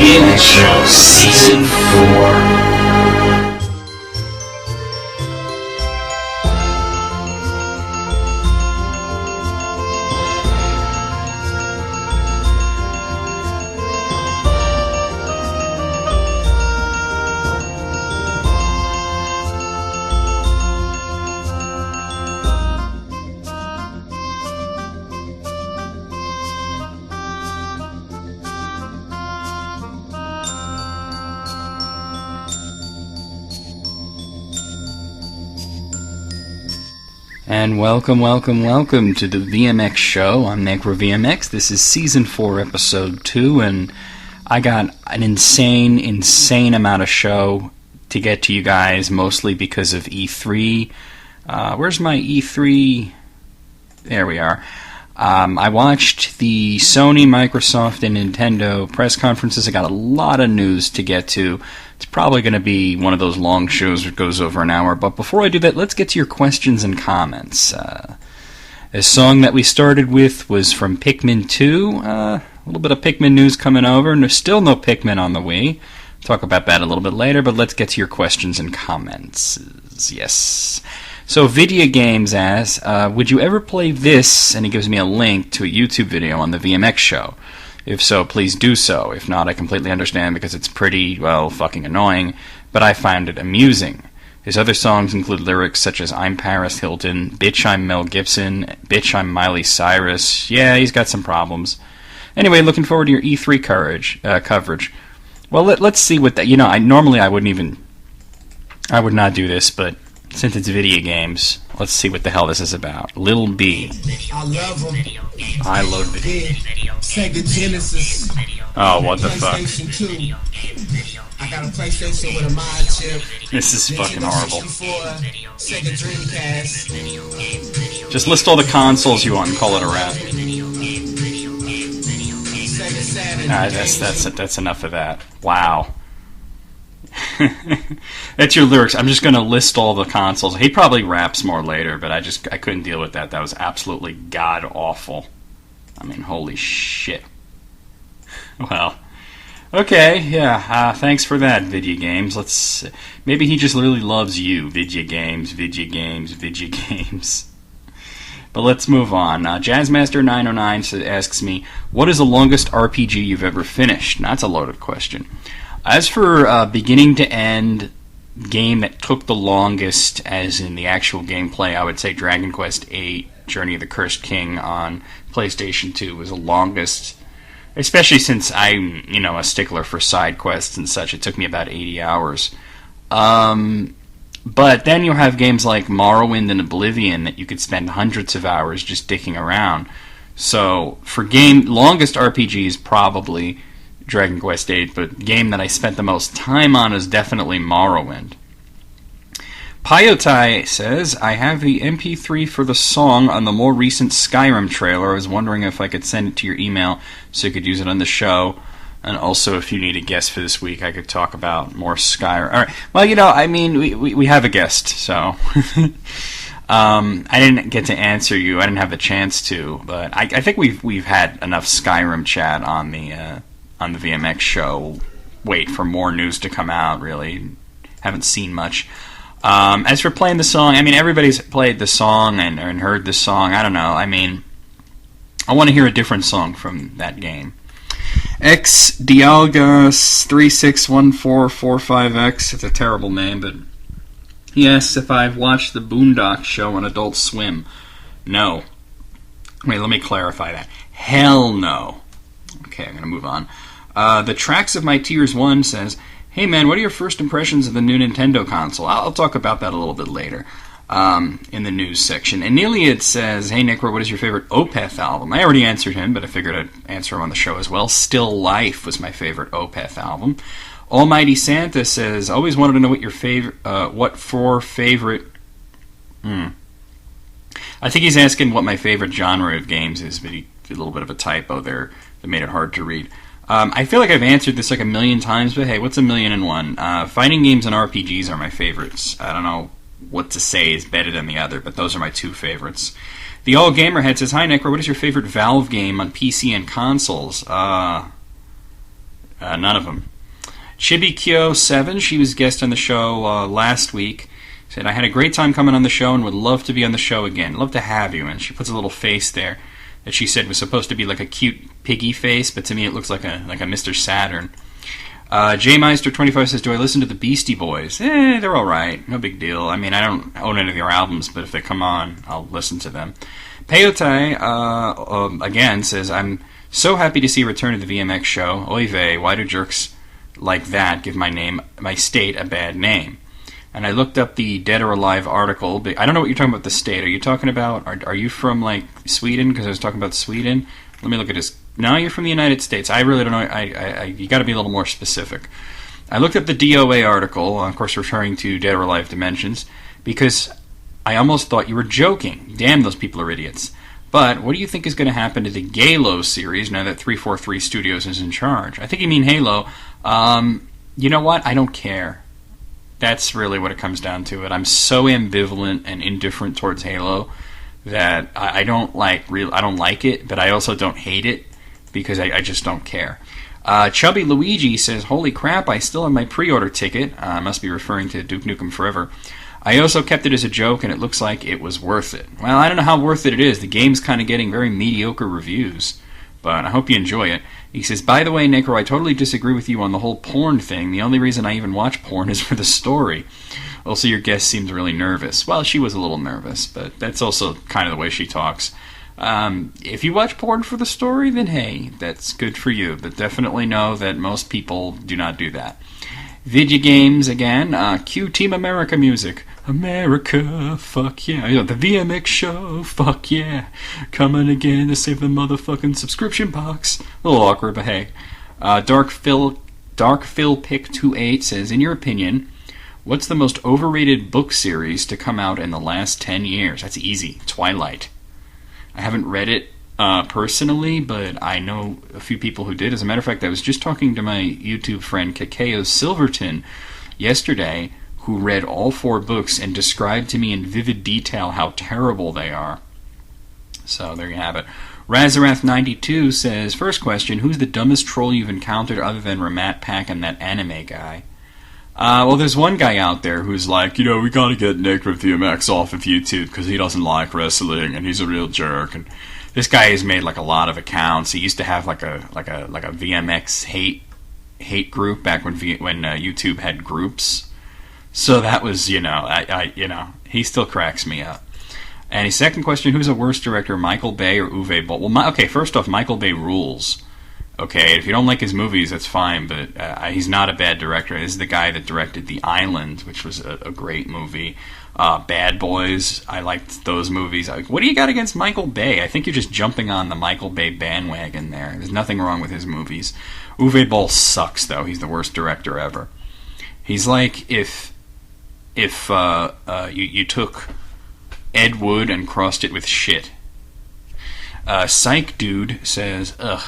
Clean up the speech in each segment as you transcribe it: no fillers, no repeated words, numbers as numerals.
VMX Show Season 4. And welcome to the VMX show. I'm Necro VMX. This is Season 4, Episode 2, and I got an insane amount of show to get to you guys, mostly because of E3. Where's my E3? There we are. I watched the Sony, Microsoft, and Nintendo press conferences. I got a lot of news to get to. It's probably going to be one of those long shows that goes over an hour. But before I do that, let's get to your questions and comments. The song that we started with was from Pikmin 2. A little bit of Pikmin news coming over. And there's still no Pikmin on the Wii. Talk about that a little bit later, but let's get to your questions and comments. Yes. So Video Games asks, would you ever play this? And he gives me a link to a YouTube video on the VMX show. If so, please do so. If not, I completely understand because it's pretty, well, fucking annoying, but I find it amusing. His other songs include lyrics such as I'm Paris Hilton, Bitch I'm Mel Gibson, Bitch I'm Miley Cyrus. Yeah, he's got some problems. Anyway, looking forward to your E3 coverage. Well, let's see what that... You know, I would not do this, but since it's video games, let's see what the hell this is about. Lil B. I love them. I love video. Sega Genesis. Oh, what the fuck? I got a PlayStation with a mod chip. This is fucking horrible. Sega Dreamcast. Just list all the consoles you want and call it a wrap. That's enough of that. Wow. That's your lyrics. I'm just going to list all the consoles. He probably raps more later, but I couldn't deal with that. That was absolutely god-awful. I mean, holy shit. Well, okay, yeah, thanks for that, Video Games. Maybe he just really loves you, Video Games. But let's move on. Jazzmaster909 asks me, what is the longest RPG you've ever finished? And that's a loaded question. As for beginning to end game that took the longest, as in the actual gameplay, I would say Dragon Quest VIII, Journey of the Cursed King on PlayStation 2 was the longest, especially since I'm, a stickler for side quests and such. It took me about 80 hours. But then you'll have games like Morrowind and Oblivion that you could spend hundreds of hours just dicking around. So for longest RPGs, probably Dragon Quest VIII, but the game that I spent the most time on is definitely Morrowind. Payotai says, I have the MP3 for the song on the more recent Skyrim trailer. I was wondering if I could send it to your email so you could use it on the show. And also, if you need a guest for this week, I could talk about more Skyrim. All right. Well, we have a guest, so... I didn't get to answer you. I didn't have the chance to, but I think we've had enough Skyrim chat on the VMX show. Wait for more news to come out, really. Haven't seen much. As for playing the song, everybody's played the song and heard the song. I don't know. I want to hear a different song from that game. X Dialgas 361445X. It's a terrible name, but yes, if I've watched the Boondock show on Adult Swim. No. Wait, let me clarify that. Hell no. Okay, I'm going to move on. The Tracks of My Tears 1 says, hey man, what are your first impressions of the new Nintendo console? I'll talk about that a little bit later in the news section. And Iliad says, hey Nick, what is your favorite Opeth album? I already answered him, but I figured I'd answer him on the show as well. Still Life was my favorite Opeth album. Almighty Santa says, always wanted to know what your favorite, I think he's asking what my favorite genre of games is, but he did a little bit of a typo there that made it hard to read. I feel like I've answered this like a million times, but hey, what's a million and one? Fighting games and RPGs are my favorites. I don't know what to say is better than the other, but those are my two favorites. The All Gamerhead says, hi Necro, what is your favorite Valve game on PC and consoles? None of them. Chibikyo7, she was guest on the show last week. Said, I had a great time coming on the show and would love to be on the show again. Love to have you. And she puts a little face there that she said was supposed to be like a cute piggy face, but to me it looks like a Mr. Saturn. Jmeister25 says, do I listen to the Beastie Boys? They're alright. No big deal. I mean, I don't own any of their albums, but if they come on, I'll listen to them. Peyote, again, says, I'm so happy to see a return to the VMX show. Oy vey, why do jerks like that give my state a bad name? And I looked up the Dead or Alive article. But I don't know what you're talking about the state. Are you talking about, are you from, like, Sweden? Because I was talking about Sweden. Let me look at this. No, you're from the United States. I really don't know. You got to be a little more specific. I looked up the DOA article, of course referring to Dead or Alive Dimensions, because I almost thought you were joking. Damn, those people are idiots. But what do you think is going to happen to the Halo series now that 343 Studios is in charge? I think you mean Halo. You know what? I don't care. That's really what it comes down to. I'm so ambivalent and indifferent towards Halo that I don't like it, but I also don't hate it because I just don't care. Chubby Luigi says, holy crap, I still have my pre-order ticket. I must be referring to Duke Nukem Forever. I also kept it as a joke, and it looks like it was worth it. Well, I don't know how worth it is. The game's kind of getting very mediocre reviews, but I hope you enjoy it. He says, by the way, Necro, I totally disagree with you on the whole porn thing. The only reason I even watch porn is for the story. Also, your guest seems really nervous. Well, she was a little nervous, but that's also kind of the way she talks. If you watch porn for the story, then hey, that's good for you. But definitely know that most people do not do that. Video games, again. Cue Team America music. America, fuck yeah. The VMX show, fuck yeah. Coming again to save the motherfucking subscription box. A little awkward, but hey. Dark Phil Pick 28 says, in your opinion, what's the most overrated book series to come out in the last 10 years? That's easy. Twilight. I haven't read it personally, but I know a few people who did. As a matter of fact, I was just talking to my YouTube friend Kakeo Silverton yesterday, who read all 4 books and described to me in vivid detail how terrible they are. So there you have it. Razarath92 says, first question, who's the dumbest troll you've encountered other than Ramat Pack and that anime guy? Well, there's one guy out there who's like, we gotta get Nick with VMX off of YouTube because he doesn't like wrestling and he's a real jerk. And this guy has made like a lot of accounts. He used to have like a VMX hate group back when YouTube had groups. So that was, he still cracks me up. And his second question, who's a worse director, Michael Bay or Uwe Boll? Well, okay, first off, Michael Bay rules. Okay, if you don't like his movies, that's fine, but he's not a bad director. This is the guy that directed The Island, which was a great movie. Bad Boys, I liked those movies. What do you got against Michael Bay? I think you're just jumping on the Michael Bay bandwagon there. There's nothing wrong with his movies. Uwe Boll sucks, though. He's the worst director ever. He's like if you took Ed Wood and crossed it with shit. Psych Dude says, ugh,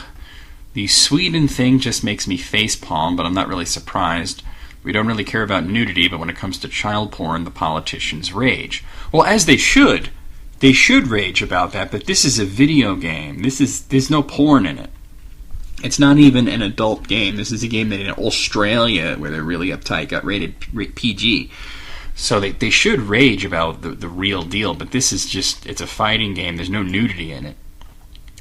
the Sweden thing just makes me facepalm, but I'm not really surprised. We don't really care about nudity, but when it comes to child porn, the politicians rage. Well, as they should. They should rage about that, but this is a video game. There's no porn in it. It's not even an adult game. This is a game that in Australia, where they're really uptight, got rated PG. So they should rage about the real deal, but this is just, it's a fighting game. There's no nudity in it.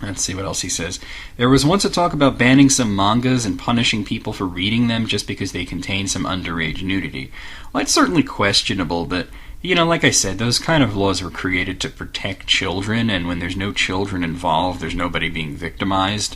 Let's see what else he says. There was once a talk about banning some mangas and punishing people for reading them just because they contain some underage nudity. Well, it's certainly questionable, but, like I said, those kind of laws were created to protect children, and when there's no children involved, there's nobody being victimized.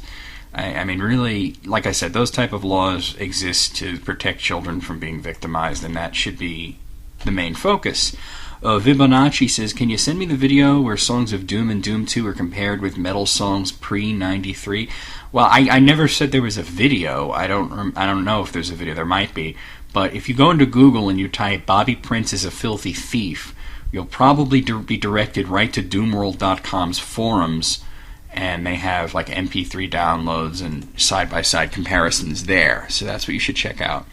I mean, really, like I said, those type of laws exist to protect children from being victimized, and that should be the main focus. Vibonacci says, can you send me the video where Songs of Doom and Doom 2 are compared with metal songs pre-93? Well, I never said there was a video. I don't know if there's a video. There might be. But if you go into Google and you type Bobby Prince is a filthy thief, you'll probably be directed right to Doomworld.com's forums, and they have like MP3 downloads and side-by-side comparisons there. So that's what you should check out.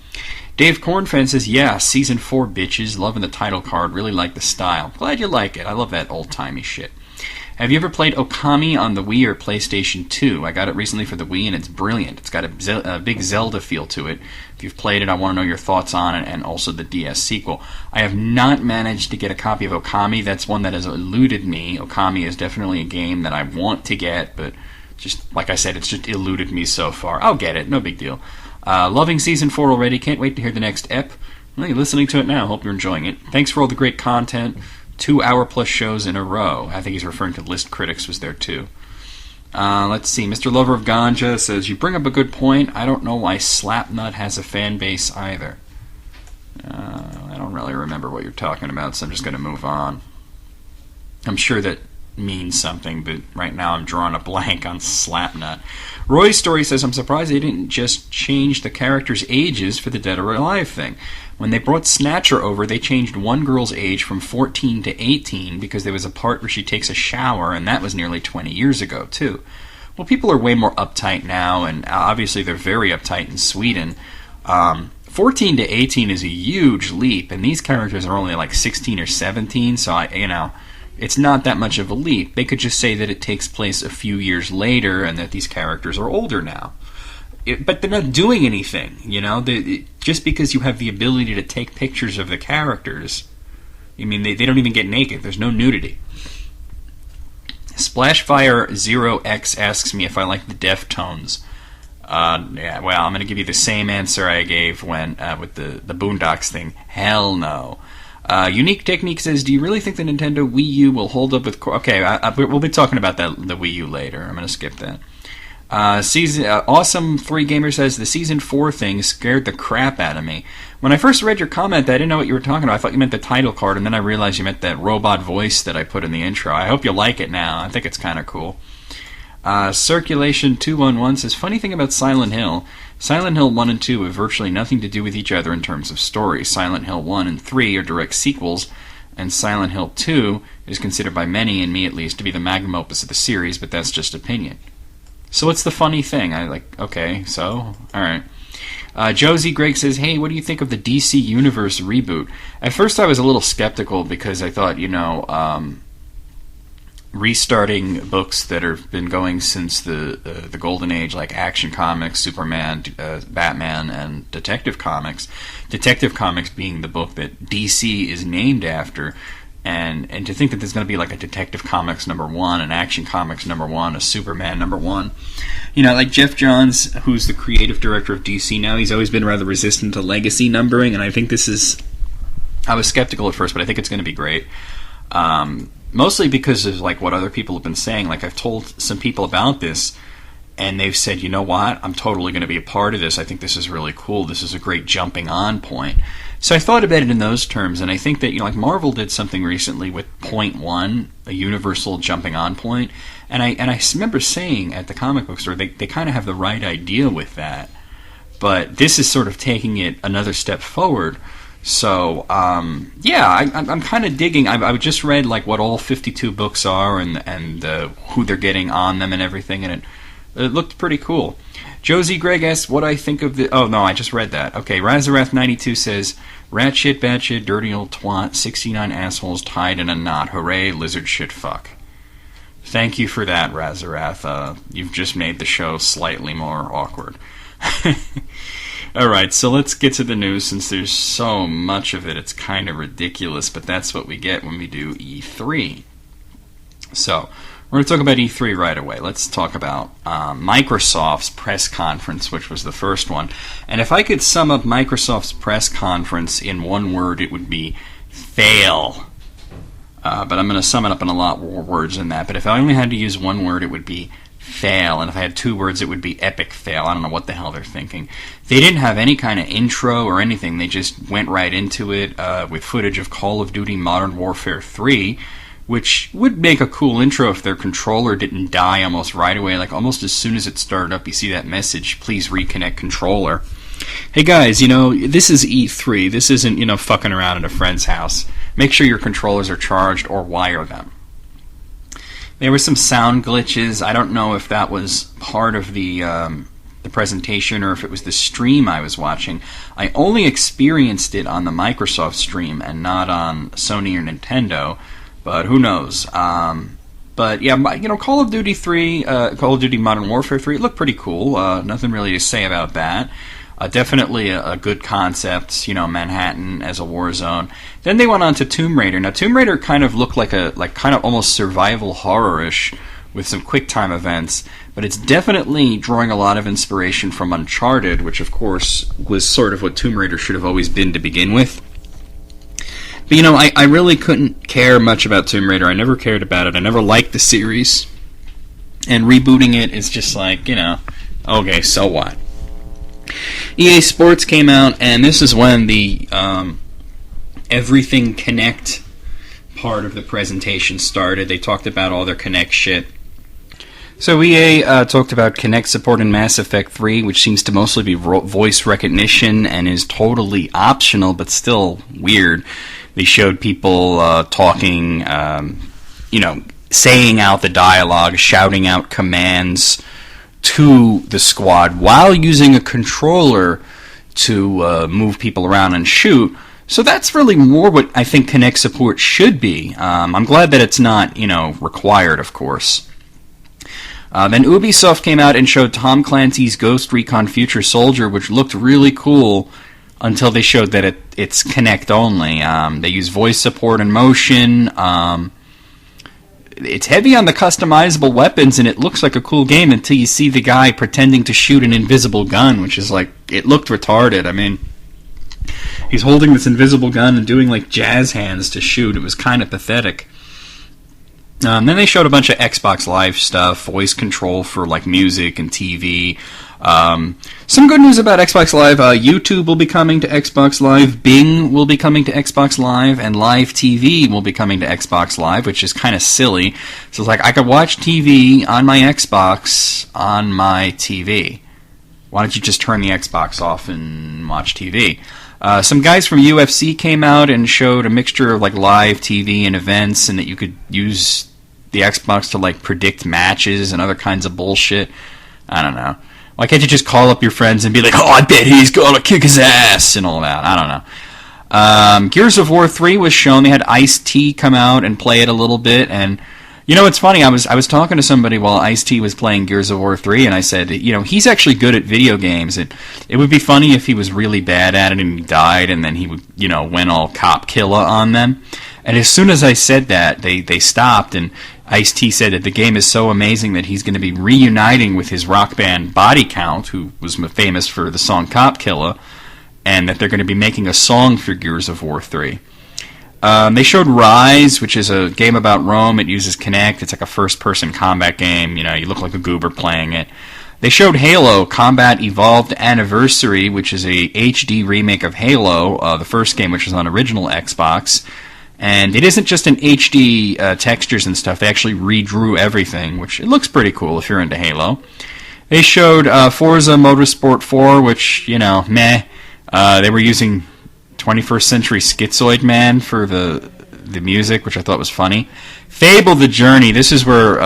Dave Cornfan says, yeah, Season 4 bitches, loving the title card, really like the style. Glad you like it. I love that old-timey shit. Have you ever played Okami on the Wii or PlayStation 2? I got it recently for the Wii, and it's brilliant. It's got a big Zelda feel to it. If you've played it, I want to know your thoughts on it, and also the DS sequel. I have not managed to get a copy of Okami. That's one that has eluded me. Okami is definitely a game that I want to get, but just like I said, it's just eluded me so far. I'll get it, no big deal. Loving Season 4 already. Can't wait to hear the next ep. Well, you're listening to it now. Hope you're enjoying it. Thanks for all the great content. 2-hour-plus shows in a row. I think he's referring to List Critics was there too. Let's see. Mr. Lover of Ganja says, you bring up a good point. I don't know why Slapnut has a fan base either. I don't really remember what you're talking about, so I'm just going to move on. I'm sure that means something, but right now I'm drawing a blank on Slapnut. Roy's Story says, I'm surprised they didn't just change the characters' ages for the Dead or Alive thing. When they brought Snatcher over, they changed one girl's age from 14 to 18 because there was a part where she takes a shower, and that was nearly 20 years ago, too. Well, people are way more uptight now, and obviously they're very uptight in Sweden. 14 to 18 is a huge leap, and these characters are only like 16 or 17, so it's not that much of a leap. They could just say that it takes place a few years later and that these characters are older now. But they're not doing anything, just because you have the ability to take pictures of the characters. I mean, they don't even get naked. There's no nudity. Splashfire0x asks me if I like the Deftones. Yeah, well, I'm going to give you the same answer I gave when with the Boondocks thing. Hell no. Unique Technique says, do you really think the Nintendo Wii U will hold up with... Okay, we'll be talking about the Wii U later. I'm going to skip that. Awesome 3 Gamer says, the Season 4 thing scared the crap out of me. When I first read your comment, I didn't know what you were talking about. I thought you meant the title card, and then I realized you meant that robot voice that I put in the intro. I hope you like it now. I think it's kind of cool. Circulation 211 says, funny thing about Silent Hill, Silent Hill 1 and 2 have virtually nothing to do with each other in terms of story. Silent Hill 1 and 3 are direct sequels, and Silent Hill 2 is considered by many, and me at least, to be the magnum opus of the series, but that's just opinion. So what's the funny thing? Okay, so, alright. Josie Greg says, hey, what do you think of the DC Universe reboot? At first I was a little skeptical because I thought, restarting books that have been going since the Golden Age, like Action Comics, Superman, Batman, and Detective Comics. Detective Comics being the book that DC is named after. And to think that there's going to be like a Detective Comics #1, an Action Comics #1, a Superman #1. Like Jeff Johns, who's the creative director of DC now, he's always been rather resistant to legacy numbering, and I think I was skeptical at first, but I think it's going to be great. Mostly because of like what other people have been saying. Like I've told some people about this, and they've said, you know what, I'm totally going to be a part of this. I think this is really cool. This is a great jumping on point. So I thought about it in those terms, and I think that like Marvel did something recently with Point One, a universal jumping on point, and I remember saying at the comic book store they kind of have the right idea with that, but this is sort of taking it another step forward. So yeah, I'm kind of digging. I just read like what all 52 books are and who they're getting on them and everything, and it looked pretty cool. Josie Gregg asks what I think of the... Oh, no, I just read that. Okay, Razarath92 says, rat shit, bat shit, dirty old twat, 69 assholes tied in a knot. Hooray, lizard shit fuck. Thank you for that, Razarath. You've just made the show slightly more awkward. Alright, so let's get to the news. Since there's so much of it, it's kind of ridiculous, but that's what we get when we do E3. So... we're going to talk about E3 right away. Let's talk about Microsoft's press conference, which was the first one. And if I could sum up Microsoft's press conference in one word, it would be fail. But I'm going to sum it up in a lot more words than that. But if I only had to use one word, it would be fail. And if I had 2 words, it would be epic fail. I don't know what the hell they're thinking. They didn't have any kind of intro or anything. They just went right into it with footage of Call of Duty Modern Warfare 3, which would make a cool intro if their controller didn't die almost right away. Like almost as soon as it started up, you see that message, please reconnect controller. Hey guys, this is E3. This isn't, fucking around at a friend's house. Make sure your controllers are charged or wire them. There were some sound glitches. I don't know if that was part of the presentation or if it was the stream I was watching. I only experienced it on the Microsoft stream and not on Sony or Nintendo. But who knows? But yeah, Call of Duty 3, Call of Duty Modern Warfare 3, it looked pretty cool. Nothing really to say about that. Definitely a good concept, Manhattan as a war zone. Then they went on to Tomb Raider. Now, Tomb Raider kind of looked like kind of almost survival horror-ish with some quick-time events, but it's definitely drawing a lot of inspiration from Uncharted, which, of course, was sort of what Tomb Raider should have always been to begin with. But, I really couldn't care much about Tomb Raider. I never cared about it. I never liked the series. And rebooting it is just like, okay, so what? EA Sports came out, and this is when the Everything Connect part of the presentation started. They talked about all their Connect shit. So EA talked about Connect support in Mass Effect 3, which seems to mostly be voice recognition and is totally optional, but still weird. They showed people talking, saying out the dialogue, shouting out commands to the squad while using a controller to move people around and shoot. So that's really more what I think Kinect support should be. I'm glad that it's not, required, of course. Then Ubisoft came out and showed Tom Clancy's Ghost Recon Future Soldier, which looked really cool until they showed that it's Kinect only. They use voice support and motion. It's heavy on the customizable weapons, and it looks like a cool game until you see the guy pretending to shoot an invisible gun, which is it looked retarded. I mean, he's holding this invisible gun and doing jazz hands to shoot. It was kind of pathetic. Then they showed a bunch of Xbox Live stuff, voice control for music and TV. Some good news about Xbox Live. YouTube will be coming to Xbox Live, Bing will be coming to Xbox Live, and Live TV will be coming to Xbox Live, which is kind of silly. So it's I could watch TV on my Xbox on my TV. Why don't you just turn the Xbox off and watch TV? Some guys from UFC came out and showed a mixture of live TV and events, and that you could use the Xbox to predict matches and other kinds of bullshit. I don't know. Why can't you just call up your friends and be like, oh, I bet he's gonna kick his ass and all that? I don't know. Gears of War 3 was shown. They had Ice-T come out and play it a little bit, and it's funny. I was talking to somebody while Ice-T was playing Gears of War 3, and I said, he's actually good at video games. It would be funny if he was really bad at it and he died, and then he would, went all cop killer on them. And as soon as I said that, they stopped, and Ice-T said that the game is so amazing that he's going to be reuniting with his rock band Body Count, who was famous for the song Cop Killer, and that they're going to be making a song for Gears of War 3. They showed Rise, which is a game about Rome. It uses Kinect. It's a first-person combat game. You look like a goober playing it. They showed Halo Combat Evolved Anniversary, which is a HD remake of Halo, the first game, which was on original Xbox. And it isn't just an HD textures and stuff. They actually redrew everything, which it looks pretty cool if you're into Halo. They showed Forza Motorsport 4, which, meh. They were using 21st Century Schizoid Man for the music, which I thought was funny. Fable the Journey, this is where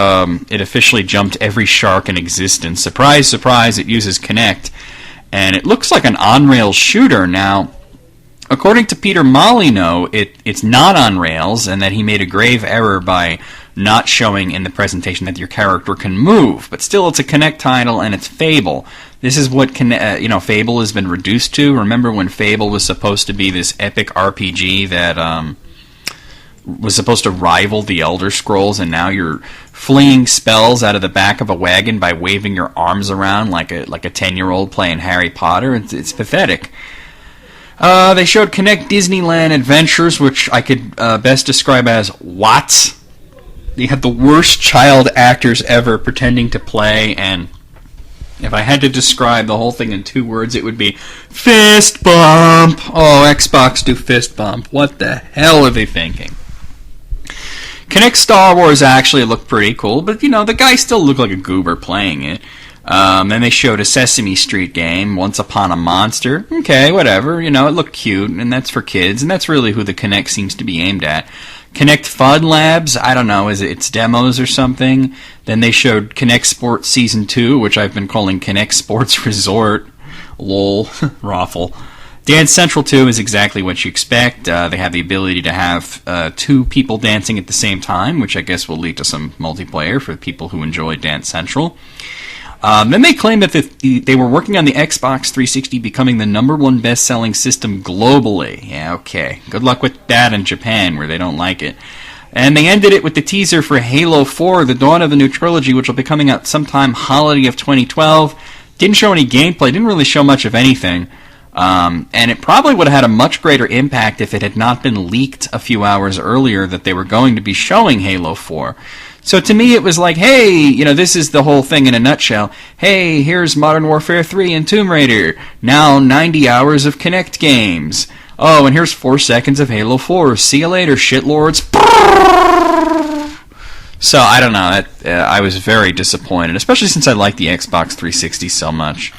it officially jumped every shark in existence. Surprise, surprise, it uses Kinect. And it looks like an on-rails shooter. Now, according to Peter Molyneux, it's not on rails, and that he made a grave error by not showing in the presentation that your character can move. But still, it's a Kinect title, and it's Fable. This is what Fable has been reduced to. Remember when Fable was supposed to be this epic RPG that was supposed to rival the Elder Scrolls, and now you're flinging spells out of the back of a wagon by waving your arms around like a 10-year-old playing Harry Potter? It's pathetic. They showed Kinect Disneyland Adventures, which I could best describe as what? They had the worst child actors ever pretending to play, and if I had to describe the whole thing in 2 words, it would be fist bump. Oh, Xbox do fist bump. What the hell are they thinking? Kinect Star Wars actually looked pretty cool, but the guy still looked like a goober playing it. Then they showed a Sesame Street game, Once Upon a Monster. Okay, whatever. It looked cute, and that's for kids, and that's really who the Kinect seems to be aimed at. Kinect Fun Labs, I don't know, is it's demos or something? Then they showed Kinect Sports Season 2, which I've been calling Kinect Sports Resort. Lol. Raffle. Dance Central 2 is exactly what you expect. They have the ability to have 2 people dancing at the same time, which I guess will lead to some multiplayer for people who enjoy Dance Central. Then they claim that they were working on the Xbox 360 becoming the #1 best-selling system globally. Yeah, okay. Good luck with that in Japan, where they don't like it. And they ended it with the teaser for Halo 4, the dawn of the new trilogy, which will be coming out sometime holiday of 2012. Didn't show any gameplay, didn't really show much of anything. And it probably would have had a much greater impact if it had not been leaked a few hours earlier that they were going to be showing Halo 4. So to me it was like, hey, this is the whole thing in a nutshell. Hey, here's Modern Warfare 3 and Tomb Raider. Now 90 hours of Kinect games. Oh, and here's 4 seconds of Halo 4. See you later, shitlords. So, I don't know. I was very disappointed, especially since I like the Xbox 360 so much.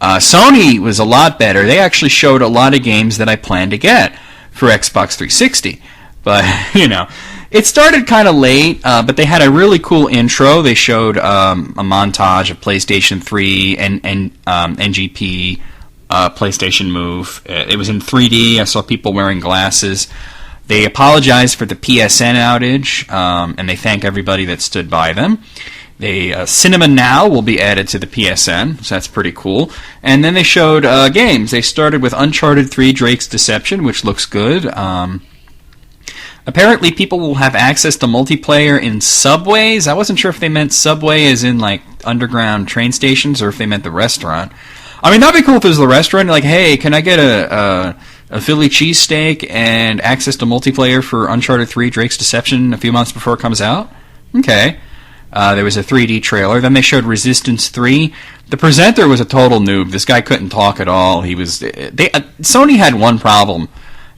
Sony was a lot better. They actually showed a lot of games that I plan to get for Xbox 360. But, it started kind of late, but they had a really cool intro. They showed a montage of PlayStation 3 and NGP, PlayStation Move. It was in 3D. I saw people wearing glasses. They apologized for the PSN outage, and they thank everybody that stood by them. Cinema Now will be added to the PSN, so that's pretty cool. And then they showed games. They started with Uncharted 3 Drake's Deception, which looks good. Apparently people will have access to multiplayer in subways. I wasn't sure if they meant subway as in like underground train stations or if they meant the restaurant. I mean, that'd be cool if it was the restaurant. Like, hey, can I get a Philly cheesesteak and access to multiplayer for Uncharted 3 Drake's Deception a few months before it comes out? Okay. There was a 3D trailer. Then they showed Resistance 3. The presenter was a total noob. This guy couldn't talk at all. Sony had one problem,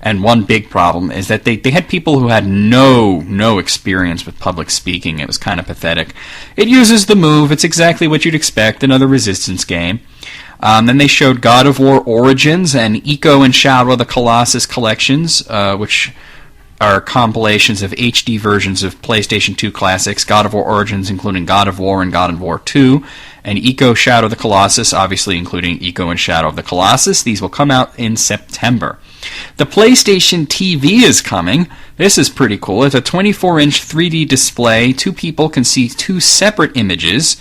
and one big problem, is that they had people who had no experience with public speaking. It was kind of pathetic. It uses the Move. It's exactly what you'd expect, another Resistance game. Then they showed God of War Origins and Echo and Shadow of the Colossus collections, which are compilations of HD versions of PlayStation 2 classics, God of War Origins including God of War and God of War 2, and Echo Shadow of the Colossus, obviously including Echo and Shadow of the Colossus. These will come out in September. The PlayStation TV is coming. This is pretty cool. It's a 24-inch 3D display. 2 people can see 2 separate images.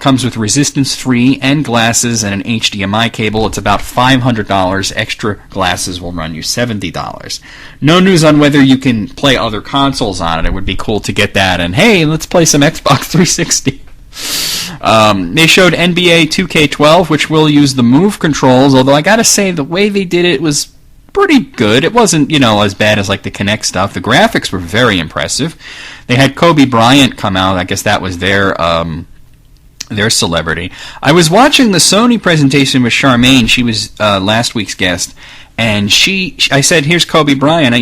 Comes with Resistance 3 and glasses and an HDMI cable. It's about $500. Extra glasses will run you $70. No news on whether you can play other consoles on it. It would be cool to get that. And hey, let's play some Xbox 360. They showed NBA 2K12, which will use the Move controls, although I gotta say the way they did it was pretty good. It wasn't, as bad as like the Kinect stuff. The graphics were very impressive. They had Kobe Bryant come out. I guess that was their celebrity. I was watching the Sony presentation with Charmaine. She was last week's guest, and I said, "Here's Kobe Bryant."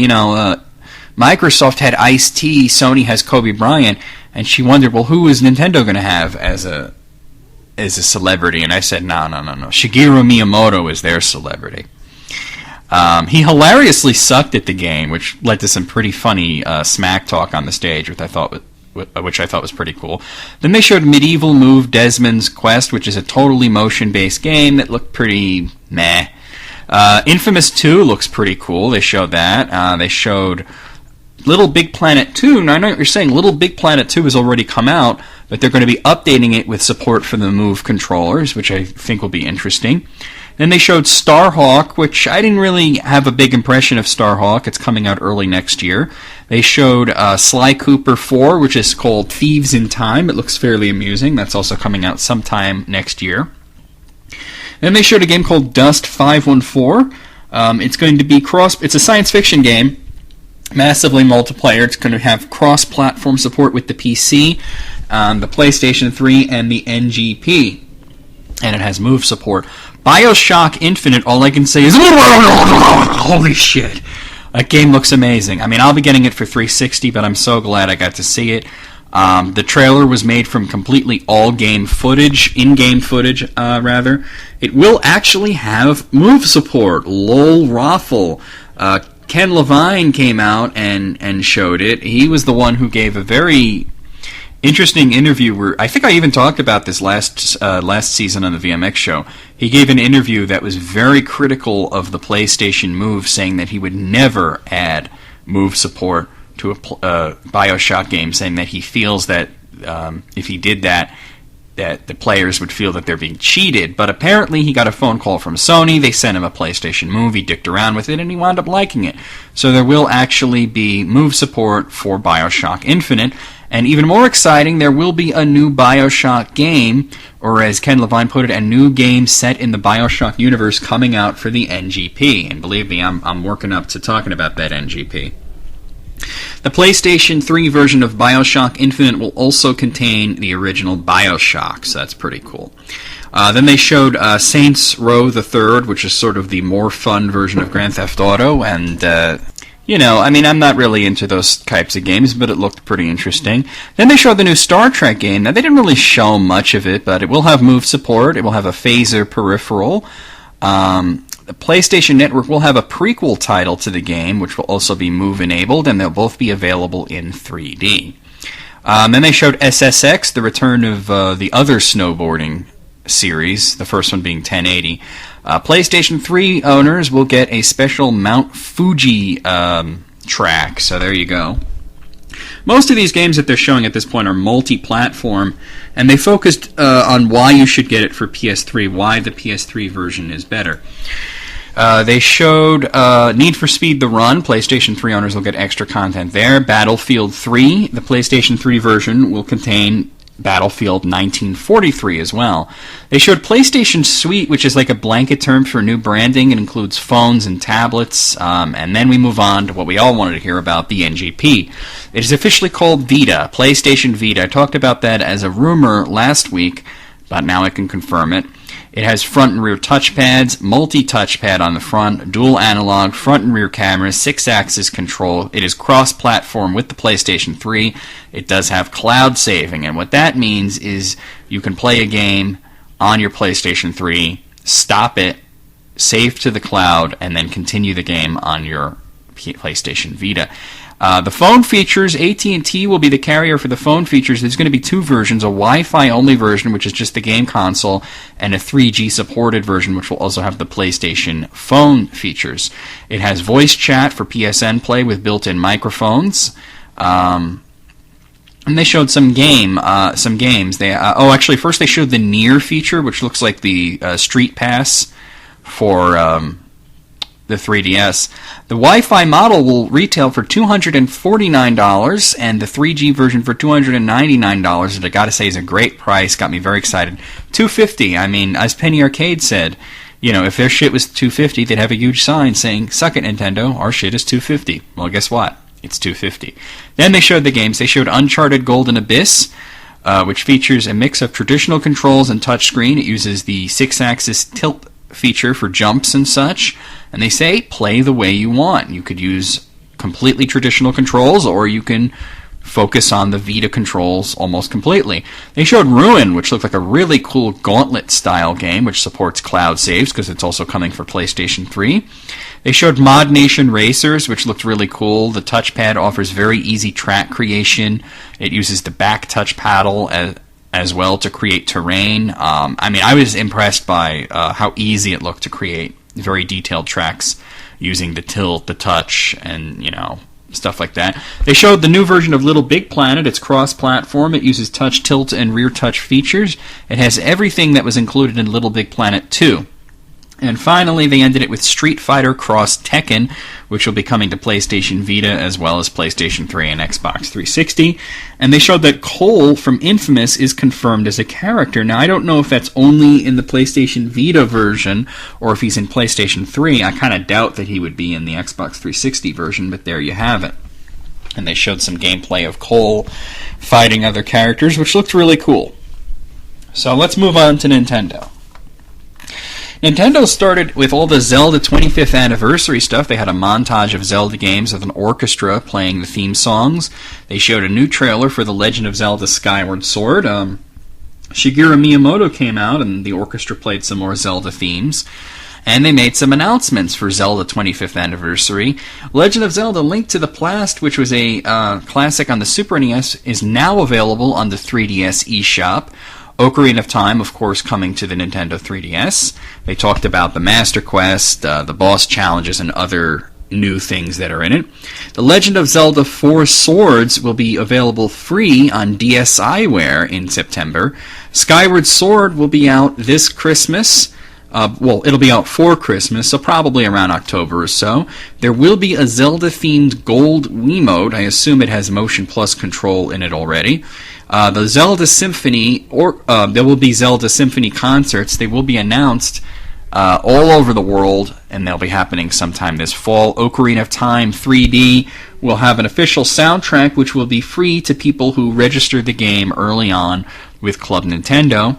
Microsoft had Ice-T, Sony has Kobe Bryant, and she wondered, well, who is Nintendo going to have as a celebrity? And I said, no. Shigeru Miyamoto is their celebrity. He hilariously sucked at the game, which led to some pretty funny smack talk on the stage, which I thought was pretty cool. Then they showed Medieval Move Desmond's Quest, which is a totally motion-based game that looked pretty meh. Infamous 2 looks pretty cool. They showed that. They showed Little Big Planet 2. Now, I know what you're saying. Little Big Planet 2 has already come out, but they're going to be updating it with support for the Move controllers, which I think will be interesting. Then they showed Starhawk, which I didn't really have a big impression of Starhawk. It's coming out early next year. They showed Sly Cooper 4, which is called Thieves in Time. It looks fairly amusing. That's also coming out sometime next year. Then they showed a game called Dust 514. It's going to be it's a science fiction game, massively multiplayer. It's going to have cross-platform support with the PC, the PlayStation 3, and the NGP. And it has Move support. BioShock Infinite, all I can say is, holy shit. That game looks amazing. I mean, I'll be getting it for 360, but I'm so glad I got to see it. The trailer was made from completely in-game footage, rather. It will actually have Move support. Lol Raffle. Ken Levine came out and showed it. He was the one who gave a very interesting interview where I think I even talked about this last season on the VMX show. He gave an interview that was very critical of the PlayStation Move, saying that he would never add Move support to a BioShock game, saying that he feels that if he did that the players would feel that they're being cheated. But apparently he got a phone call from Sony, they sent him a PlayStation Move, he dicked around with it, and he wound up liking it. So there will actually be Move support for BioShock Infinite, and even more exciting, there will be a new BioShock game, or as Ken Levine put it, a new game set in the BioShock universe coming out for the NGP. And believe me, I'm working up to talking about that NGP. The PlayStation 3 version of BioShock Infinite will also contain the original BioShock, so that's pretty cool. Then they showed Saints Row the Third, which is sort of the more fun version of Grand Theft Auto, and I'm not really into those types of games, but it looked pretty interesting. Then they showed the new Star Trek game. Now, they didn't really show much of it, but it will have Move support, it will have a phaser peripheral. The PlayStation Network will have a prequel title to the game, which will also be Move-enabled, and they'll both be available in 3D. Then they showed SSX, the return of the other snowboarding series, the first one being 1080. PlayStation 3 owners will get a special Mount Fuji track, so there you go. Most of these games that they're showing at this point are multi-platform, and they focused on why you should get it for PS3, why the PS3 version is better. They showed Need for Speed The Run. PlayStation 3 owners will get extra content there. Battlefield 3, the PlayStation 3 version, will contain Battlefield 1943 as well. They showed PlayStation Suite, which is like a blanket term for new branding. It includes phones and tablets. And then we move on to what we all wanted to hear about, the NGP. It is officially called Vita, PlayStation Vita. I talked about that as a rumor last week, but now I can confirm it. It has front and rear touchpads, multi-touchpad on the front, dual analog, front and rear cameras, 6-axis control. It is cross-platform with the PlayStation 3. It does have cloud saving, and what that means is you can play a game on your PlayStation 3, stop it, save to the cloud, and then continue the game on your PlayStation Vita. The phone features, AT&T will be the carrier for the phone features. There's going to be two versions, a Wi-Fi only version, which is just the game console, and a 3G supported version, which will also have the PlayStation phone features. It has voice chat for PSN play with built-in microphones. And they showed some games. Actually, first they showed the Near feature, which looks like the Street Pass for the 3DS. The Wi-Fi model will retail for $249, and the 3G version for $299, and I gotta say is a great price, got me very excited. $250, I mean, as Penny Arcade said, if their shit was $250, they'd have a huge sign saying, "Suck it, Nintendo, our shit is $250. Well, guess what? It's $250. Then they showed the games. They showed Uncharted Golden Abyss, which features a mix of traditional controls and touchscreen. It uses the 6-axis tilt feature for jumps and such, and they say play the way you want. You could use completely traditional controls, or you can focus on the Vita controls almost completely. They showed Ruin, which looked like a really cool Gauntlet style game, which supports cloud saves because it's also coming for PlayStation 3. They showed Mod Nation Racers, which looked really cool. The touchpad offers very easy track creation. It uses the back touch paddle as well to create terrain. I was impressed by how easy it looked to create very detailed tracks using the tilt, the touch, and stuff like that. They showed the new version of Little Big Planet. It's cross-platform. It uses touch, tilt, and rear touch features. It has everything that was included in Little Big Planet 2. And finally, they ended it with Street Fighter Cross Tekken, which will be coming to PlayStation Vita as well as PlayStation 3 and Xbox 360. And they showed that Cole from Infamous is confirmed as a character. Now, I don't know if that's only in the PlayStation Vita version or if he's in PlayStation 3. I kind of doubt that he would be in the Xbox 360 version, but there you have it. And they showed some gameplay of Cole fighting other characters, which looked really cool. So let's move on to Nintendo. Nintendo started with all the Zelda 25th anniversary stuff. They had a montage of Zelda games with an orchestra playing the theme songs. They showed a new trailer for The Legend of Zelda Skyward Sword. Shigeru Miyamoto came out and the orchestra played some more Zelda themes. And they made some announcements for Zelda 25th Anniversary. Legend of Zelda: Link to the Past, which was a classic on the Super NES, is now available on the 3DS eShop. Ocarina of Time, of course, coming to the Nintendo 3DS. They talked about the Master Quest, the boss challenges, and other new things that are in it. The Legend of Zelda 4 Swords will be available free on DSiWare in September. Skyward Sword will be out this Christmas. It'll be out for Christmas, so probably around October or so. There will be a Zelda-themed Gold Wiimote. I assume it has Motion Plus control in it already. The Zelda Symphony, there will be Zelda Symphony concerts. They will be announced all over the world, and they'll be happening sometime this fall. Ocarina of Time 3D will have an official soundtrack, which will be free to people who register the game early on with Club Nintendo.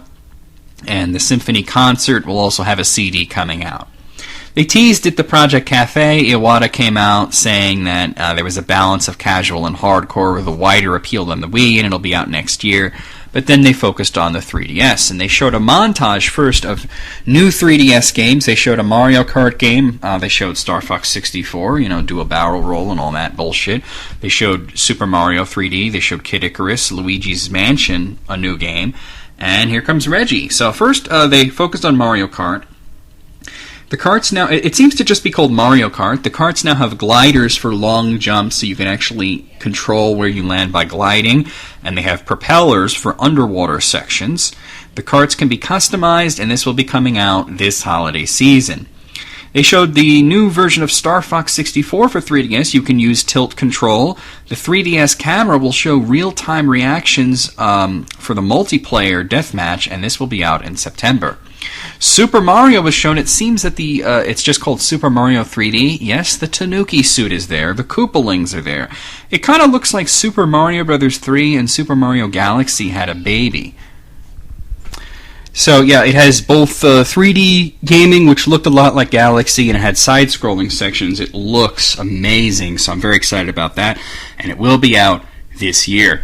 And the Symphony Concert will also have a CD coming out. They teased at the Project Cafe. Iwata came out saying that there was a balance of casual and hardcore with a wider appeal than the Wii, and it'll be out next year. But then they focused on the 3DS, and they showed a montage first of new 3DS games. They showed a Mario Kart game. They showed Star Fox 64, do a barrel roll and all that bullshit. They showed Super Mario 3D. They showed Kid Icarus, Luigi's Mansion, a new game. And here comes Reggie. So first, they focused on Mario Kart. The karts now, it seems to just be called Mario Kart. The karts now have gliders for long jumps, so you can actually control where you land by gliding. And they have propellers for underwater sections. The karts can be customized, and this will be coming out this holiday season. They showed the new version of Star Fox 64 for 3DS. You can use tilt control. The 3DS camera will show real-time reactions for the multiplayer deathmatch, and this will be out in September. Super Mario was shown. It seems that it's just called Super Mario 3D. Yes, the Tanuki suit is there. The Koopalings are there. It kind of looks like Super Mario Bros. 3 and Super Mario Galaxy had a baby. So, yeah, it has both 3D gaming, which looked a lot like Galaxy, and it had side-scrolling sections. It looks amazing, so I'm very excited about that, and it will be out this year.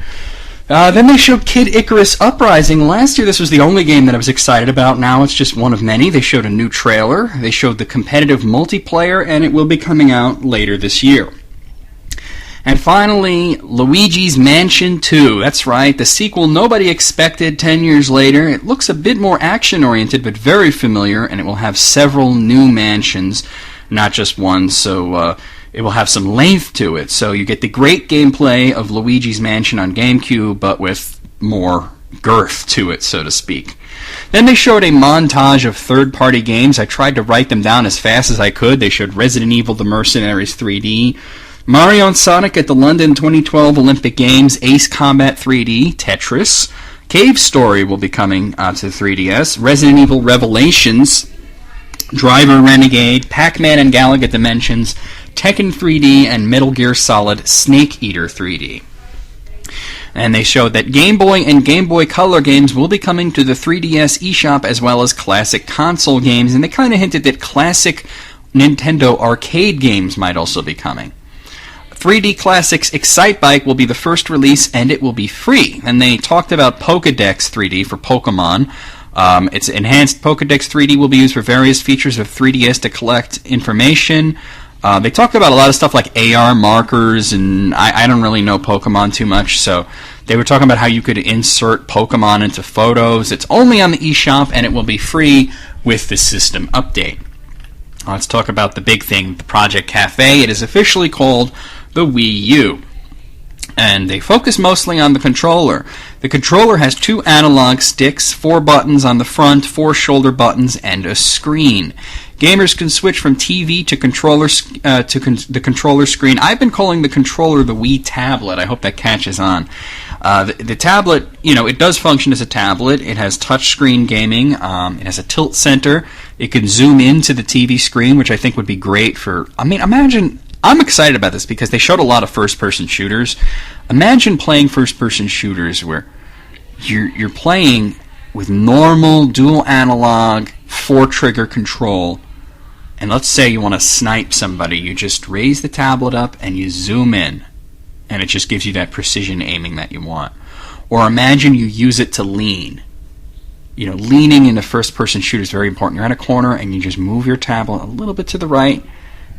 Then they showed Kid Icarus Uprising. Last year, this was the only game that I was excited about. Now it's just one of many. They showed a new trailer. They showed the competitive multiplayer, and it will be coming out later this year. And finally, Luigi's Mansion 2. That's right, the sequel nobody expected 10 years later. It looks a bit more action-oriented, but very familiar, and it will have several new mansions, not just one, so it will have some length to it. So you get the great gameplay of Luigi's Mansion on GameCube, but with more girth to it, so to speak. Then they showed a montage of third-party games. I tried to write them down as fast as I could. They showed Resident Evil: The Mercenaries 3D, Mario and Sonic at the London 2012 Olympic Games, Ace Combat 3D, Tetris, Cave Story will be coming to 3DS, Resident Evil Revelations, Driver Renegade, Pac-Man and Galaga Dimensions, Tekken 3D, and Metal Gear Solid Snake Eater 3D. And they showed that Game Boy and Game Boy Color games will be coming to the 3DS eShop, as well as classic console games, and they kind of hinted that classic Nintendo arcade games might also be coming. 3D Classics Excite Bike will be the first release, and it will be free. And they talked about Pokédex 3D for Pokemon. Its enhanced Pokédex 3D will be used for various features of 3DS to collect information. They talked about a lot of stuff like AR markers, and I don't really know Pokemon too much, so they were talking about how you could insert Pokemon into photos. It's only on the eShop, and it will be free with the system update. Let's talk about the big thing, the Project Cafe. It is officially called the Wii U, and they focus mostly on the controller. The controller has 2 analog sticks, 4 buttons on the front, 4 shoulder buttons, and a screen. Gamers can switch from TV to controller the controller screen. I've been calling the controller the Wii tablet. I hope that catches on. The tablet, it does function as a tablet. It has touchscreen gaming. It has a tilt center. It can zoom into the TV screen, which I think would be great for... imagine... I'm excited about this because they showed a lot of first-person shooters. Imagine playing first-person shooters where you're playing with normal dual analog 4-trigger control, and let's say you want to snipe somebody. You just raise the tablet up and you zoom in, and it just gives you that precision aiming that you want. Or imagine you use it to lean. leaning into first-person shooter is very important. You're at a corner, and you just move your tablet a little bit to the right,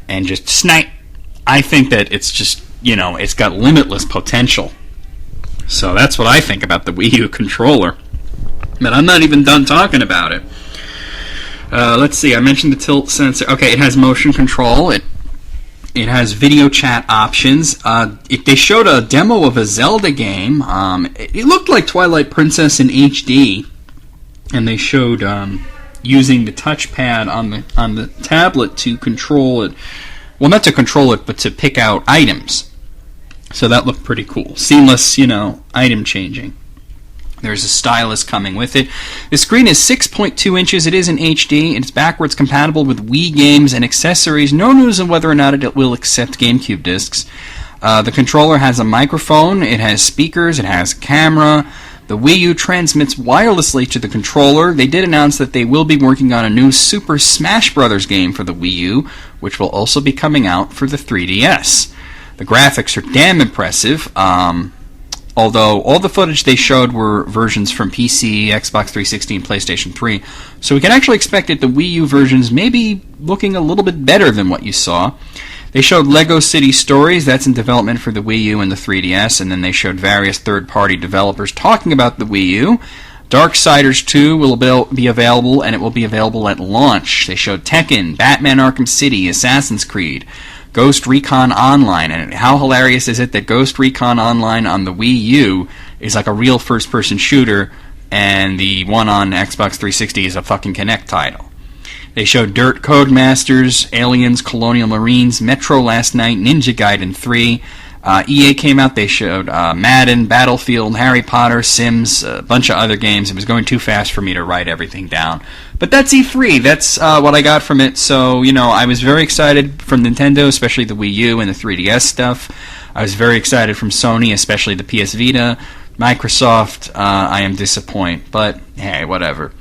and just snipe. I think that it's just, it's got limitless potential. So that's what I think about the Wii U controller. But I'm not even done talking about it. Let's see, I mentioned the tilt sensor. Okay, it has motion control. It has video chat options. They showed a demo of a Zelda game. It looked like Twilight Princess in HD. And they showed using the touchpad on the tablet to control it. Well, not to control it, but to pick out items. So that looked pretty cool. Seamless, item changing. There's a stylus coming with it. The screen is 6.2 inches. It is in HD. It's backwards compatible with Wii games and accessories. No news on whether or not it will accept GameCube discs. The controller has a microphone. It has speakers. It has a camera. The Wii U transmits wirelessly to the controller. They did announce that they will be working on a new Super Smash Bros. Game for the Wii U, which will also be coming out for the 3DS. The graphics are damn impressive, although all the footage they showed were versions from PC, Xbox 360, and PlayStation 3. So we can actually expect that the Wii U versions may be looking a little bit better than what you saw. They showed Lego City Stories, that's in development for the Wii U and the 3DS, and then they showed various third-party developers talking about the Wii U. Darksiders 2 will be available, and it will be available at launch. They showed Tekken, Batman Arkham City, Assassin's Creed, Ghost Recon Online, and how hilarious is it that Ghost Recon Online on the Wii U is like a real first-person shooter, and the one on Xbox 360 is a fucking Kinect title. They showed Dirt Codemasters, Aliens, Colonial Marines, Metro Last Night, Ninja Gaiden 3. EA came out, they showed Madden, Battlefield, Harry Potter, Sims, a bunch of other games. It was going too fast for me to write everything down. But that's E3. That's what I got from it. So, I was very excited from Nintendo, especially the Wii U and the 3DS stuff. I was very excited from Sony, especially the PS Vita. Microsoft, I am disappointed. But, hey, whatever.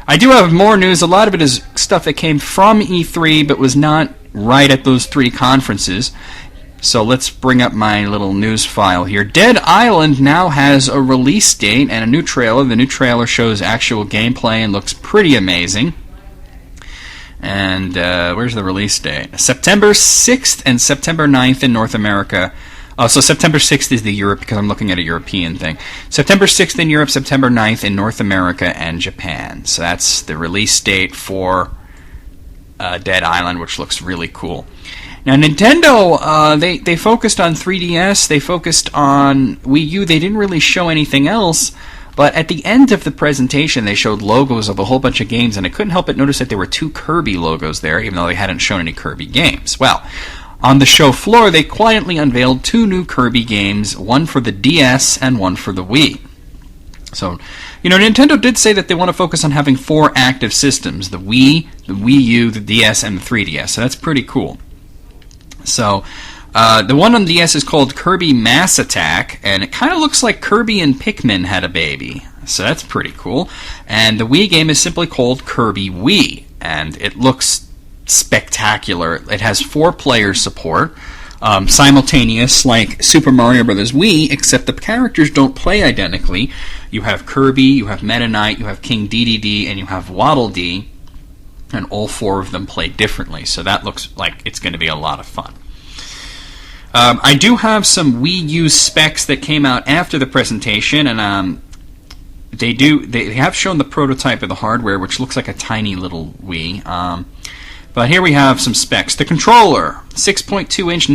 I do have more news. A lot of it is stuff that came from E3 but was not right at those three conferences. So let's bring up my little news file here. Dead Island now has a release date and a new trailer. The new trailer shows actual gameplay and looks pretty amazing. And where's the release date? September 6th and September 9th in North America. Oh, so September 6th is the Europe, because I'm looking at a European thing. September 6th in Europe, September 9th in North America and Japan. So that's the release date for Dead Island, which looks really cool. Now, Nintendo, they focused on 3DS, they focused on Wii U, they didn't really show anything else, but at the end of the presentation, they showed logos of a whole bunch of games, and I couldn't help but notice that there were 2 Kirby logos there, even though they hadn't shown any Kirby games. Well, on the show floor, they quietly unveiled 2 new Kirby games, one for the DS and one for the Wii. So, Nintendo did say that they want to focus on having 4 active systems, the Wii, the Wii U, the DS, and the 3DS, so that's pretty cool. So, the one on the DS is called Kirby Mass Attack, and it kind of looks like Kirby and Pikmin had a baby, so that's pretty cool. And the Wii game is simply called Kirby Wii, and it looks spectacular. It has 4-player support, simultaneous like Super Mario Bros. Wii, except the characters don't play identically. You have Kirby, you have Meta Knight, you have King Dedede, and you have Waddle Dee, and all 4 of them play differently, so that looks like it's going to be a lot of fun. I do have some Wii U specs that came out after the presentation, and they have shown the prototype of the hardware, which looks like a tiny little Wii. But here we have some specs. The controller, 6.2-inch,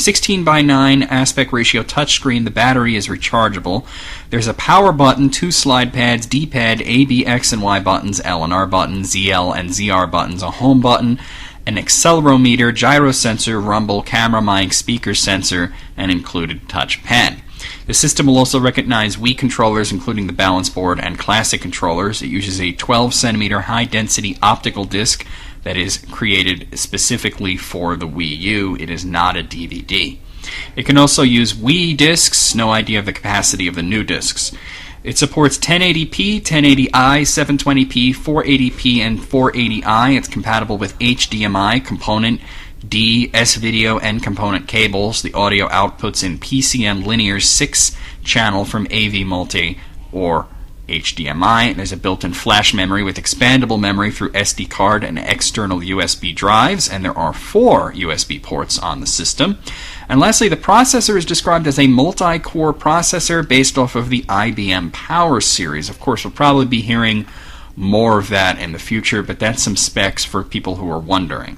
16 by 9 aspect ratio touchscreen. The battery is rechargeable. There's a power button, 2 slide pads, D-pad, A, B, X, and Y buttons, L and R buttons, ZL and ZR buttons, a home button, an accelerometer, gyro sensor, rumble, camera mic, speaker sensor, and included touch pen. The system will also recognize Wii controllers, including the balance board and classic controllers. It uses a 12-centimeter high-density optical disc that is created specifically for the Wii U. It is not a DVD. It can also use Wii discs, no idea of the capacity of the new discs. It supports 1080p, 1080i, 720p, 480p, and 480i. It's compatible with HDMI, component D, S-Video, and component cables. The audio outputs in PCM linear 6-channel from AV Multi or HDMI. There's a built-in flash memory with expandable memory through SD card and external USB drives, and there are 4 USB ports on the system. And lastly, the processor is described as a multi-core processor based off of the IBM Power series. Of course, we'll probably be hearing more of that in the future, but that's some specs for people who are wondering.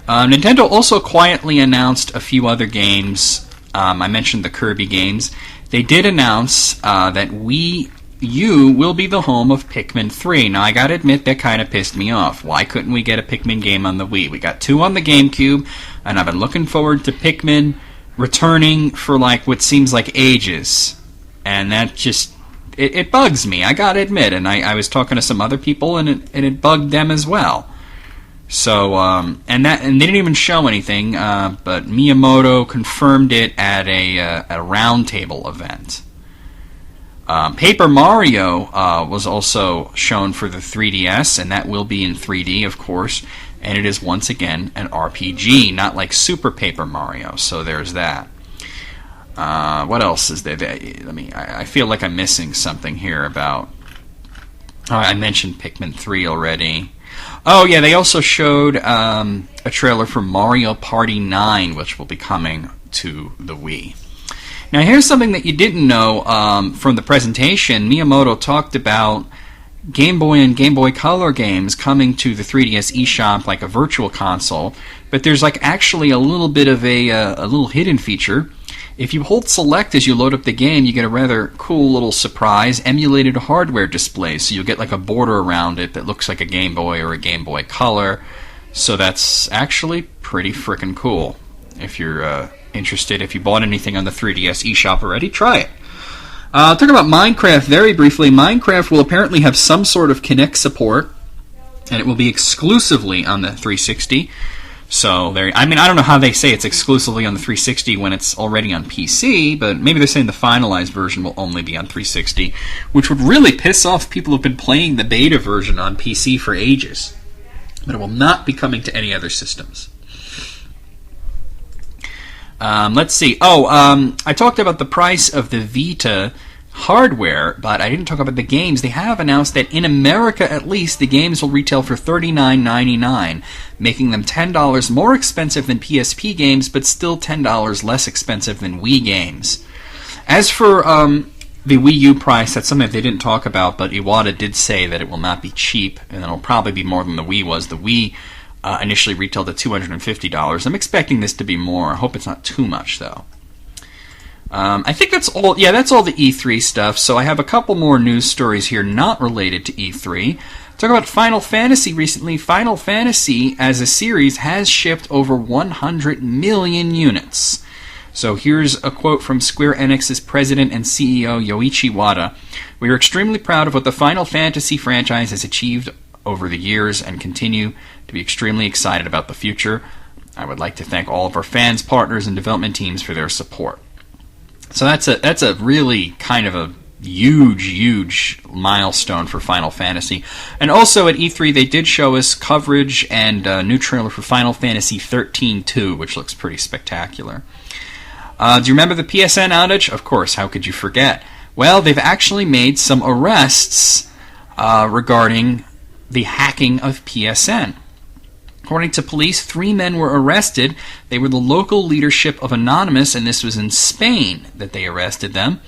Nintendo also quietly announced a few other games. I mentioned the Kirby games. They did announce that Wii U will be the home of Pikmin 3. Now, I gotta admit, that kind of pissed me off. Why couldn't we get a Pikmin game on the Wii? We got 2 on the GameCube, and I've been looking forward to Pikmin returning for what seems like ages. And that just, it bugs me, I gotta admit. And I was talking to some other people, and it bugged them as well. So, and they didn't even show anything, but Miyamoto confirmed it at a roundtable event. Paper Mario was also shown for the 3DS, and that will be in 3D, of course, and it is once again an RPG, not like Super Paper Mario, so there's that. What else is there? I feel like I'm missing something here about... I mentioned Pikmin 3 already. Oh, yeah, they also showed a trailer for Mario Party 9, which will be coming to the Wii. Now, here's something that you didn't know from the presentation. Miyamoto talked about Game Boy and Game Boy Color games coming to the 3DS eShop like a virtual console, but there's actually a little bit of a little hidden feature. If you hold select as you load up the game, you get a rather cool little surprise emulated hardware display. So you'll get a border around it that looks like a Game Boy or a Game Boy Color. So that's actually pretty frickin' cool. If you're interested, if you bought anything on the 3DS eShop already, try it. Talk about Minecraft very briefly. Minecraft will apparently have some sort of Kinect support, and it will be exclusively on the 360. So, I don't know how they say it's exclusively on the 360 when it's already on PC, but maybe they're saying the finalized version will only be on 360, which would really piss off people who've been playing the beta version on PC for ages. But it will not be coming to any other systems. Let's see. I talked about the price of the Vita hardware, but I didn't talk about the games. They have announced that in America, at least, the games will retail for $39.99, making them $10 more expensive than PSP games, but still $10 less expensive than Wii games. As for the Wii U price, that's something that they didn't talk about, but Iwata did say that it will not be cheap, and it'll probably be more than the Wii was. The Wii initially retailed at $250. I'm expecting this to be more. I hope it's not too much, though. I think that's all. Yeah, that's all the E3 stuff. So I have a couple more news stories here not related to E3. Talk about Final Fantasy recently. Final Fantasy, as a series, has shipped over 100 million units. So here's a quote from Square Enix's president and CEO Yoichi Wada. "We are extremely proud of what the Final Fantasy franchise has achieved over the years and continue to be extremely excited about the future. I would like to thank all of our fans, partners, and development teams for their support." So that's a really kind of a huge milestone for Final Fantasy. And also at E3 they did show us coverage and a new trailer for Final Fantasy 13-2, which looks pretty spectacular. Do you remember the PSN outage? Of course, how could you forget? Well, they've actually made some arrests regarding the hacking of PSN. According to police, 3 men were arrested. They were the local leadership of Anonymous, and this was in Spain that they arrested them.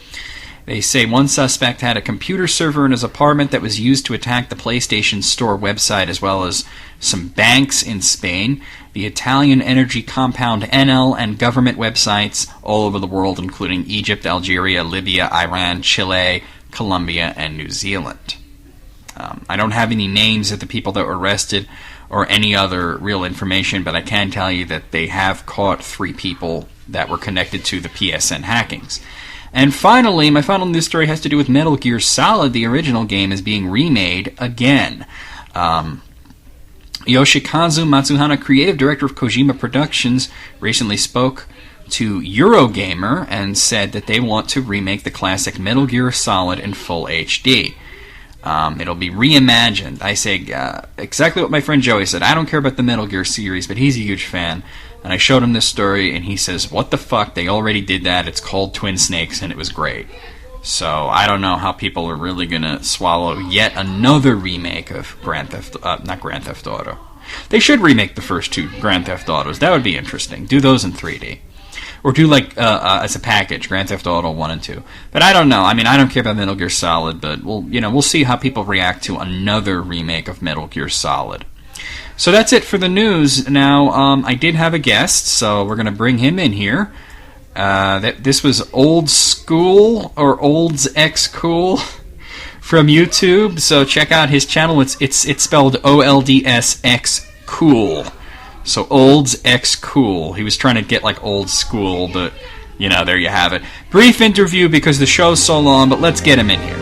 They say one suspect had a computer server in his apartment that was used to attack the PlayStation Store website as well as some banks in Spain, the Italian energy compound Enel, and government websites all over the world, including Egypt, Algeria, Libya, Iran, Chile, Colombia, and New Zealand. I don't have any names of the people that were arrested or any other real information, but I can tell you that they have caught 3 people that were connected to the PSN hackings. And finally, my final news story has to do with Metal Gear Solid. The original game is being remade again. Yoshikazu Matsuhana, creative director of Kojima Productions, recently spoke to Eurogamer and said that they want to remake the classic Metal Gear Solid in full HD. It'll be reimagined. I say exactly what my friend Joey said. I don't care about the Metal Gear series, but he's a huge fan. And I showed him this story, and he says, "What the fuck? They already did that. It's called Twin Snakes, and it was great." So I don't know how people are really going to swallow yet another remake of not Grand Theft Auto. They should remake the first 2 Grand Theft Autos. That would be interesting. Do those in 3D. Or do, like, as a package, Grand Theft Auto 1 and 2. But I don't know. I mean, I don't care about Metal Gear Solid, but we'll see how people react to another remake of Metal Gear Solid. So that's it for the news. Now, I did have a guest, so we're going to bring him in here. This was Old School, or Olds X Cool, from YouTube. So check out his channel. It's spelled OLDS X Cool. So Olds X Cool. He was trying to get like old school, but there you have it. Brief interview because the show's so long, but let's get him in here.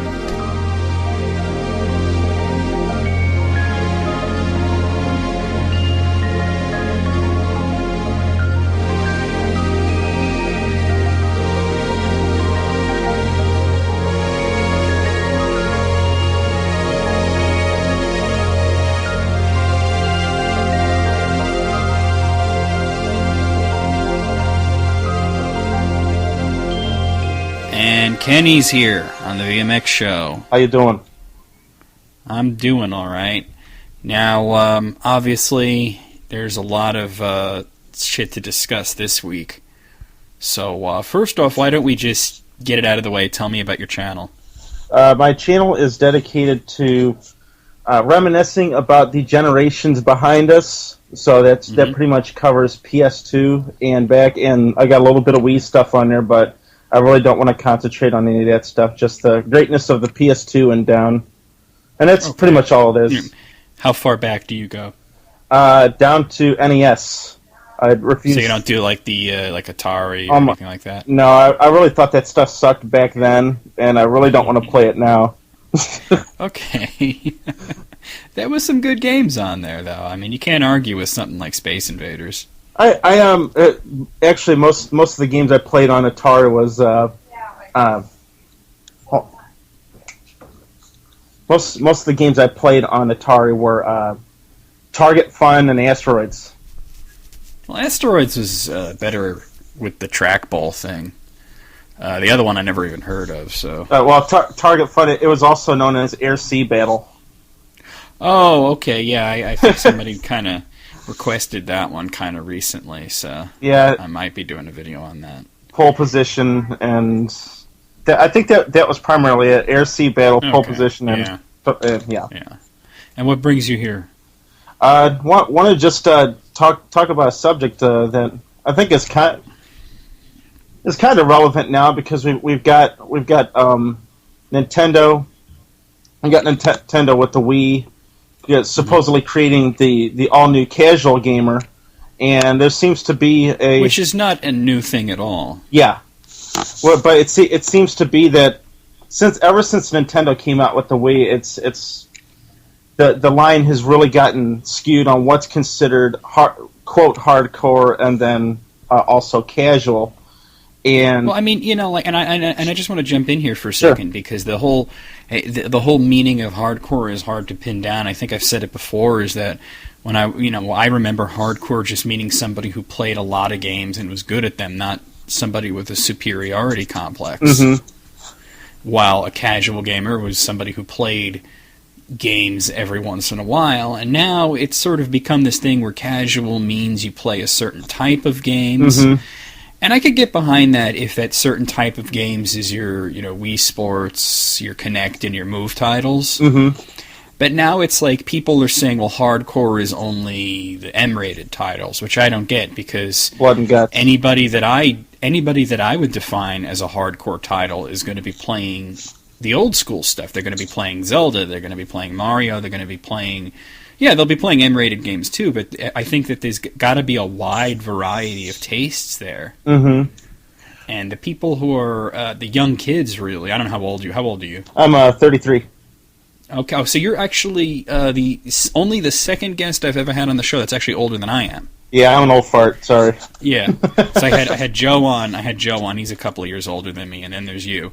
And Kenny's here on the VMX show. How you doing? I'm doing all right. Now, obviously, there's a lot of shit to discuss this week. So, first off, why don't we just get it out of the way? Tell me about your channel. My channel is dedicated to reminiscing about the generations behind us. So that pretty much covers PS2 and back, and I got a little bit of Wii stuff on there, but I really don't want to concentrate on any of that stuff. Just the greatness of the PS2 and down, and that's pretty much all it is. How far back do you go? Down to NES. I refuse. So you don't do like the like Atari or anything like that? No, I really thought that stuff sucked back then, and I really don't want to play it now. Okay. There was some good games on there, though. I mean, you can't argue with something like Space Invaders. Actually most of the games I played on Atari was most of the games I played on Atari were Target Fun and Asteroids. Well, Asteroids was better with the trackball thing. The other one I never even heard of. So Target Fun, it was also known as Air Sea Battle. Oh, okay, yeah, I think somebody kind of requested that one kind of recently, so yeah, I might be doing a video on that. Pole position, and I think that was primarily it. Air Sea Battle, pole position, and yeah. And what brings you here? Want to just talk about a subject that I think is kind of relevant now because we've got Nintendo. We got Nintendo with the Wii. Supposedly creating the all-new casual gamer, and there seems to be which is not a new thing at all. Yeah, well, but it seems to be that ever since Nintendo came out with the Wii, it's the line has really gotten skewed on what's considered quote hardcore and then also casual. And well, I mean, and I just want to jump in here for a second because the whole meaning of hardcore is hard to pin down. I think I've said it before. Is that when I remember hardcore just meaning somebody who played a lot of games and was good at them, not somebody with a superiority complex. Mm-hmm. While a casual gamer was somebody who played games every once in a while, and now it's sort of become this thing where casual means you play a certain type of games. Mm-hmm. And I could get behind that if that certain type of games is your, Wii Sports, your Kinect, and your Move titles. Mm-hmm. But now it's like people are saying, well, hardcore is only the M-rated titles, which I don't get because Blood and Guts. Anybody that I would define as a hardcore title is going to be playing the old school stuff. They're going to be playing Zelda. They're going to be playing Mario. They're going to be playing... Yeah, they'll be playing M-rated games too, but I think that there's got to be a wide variety of tastes there. Mm-hmm. And the people who are the young kids, really. I don't know how old you. How old are you? I'm 33. Okay, so you're actually only the second guest I've ever had on the show that's actually older than I am. Yeah, I'm an old fart. Sorry. Yeah, so I had Joe on. He's a couple of years older than me, and then there's you.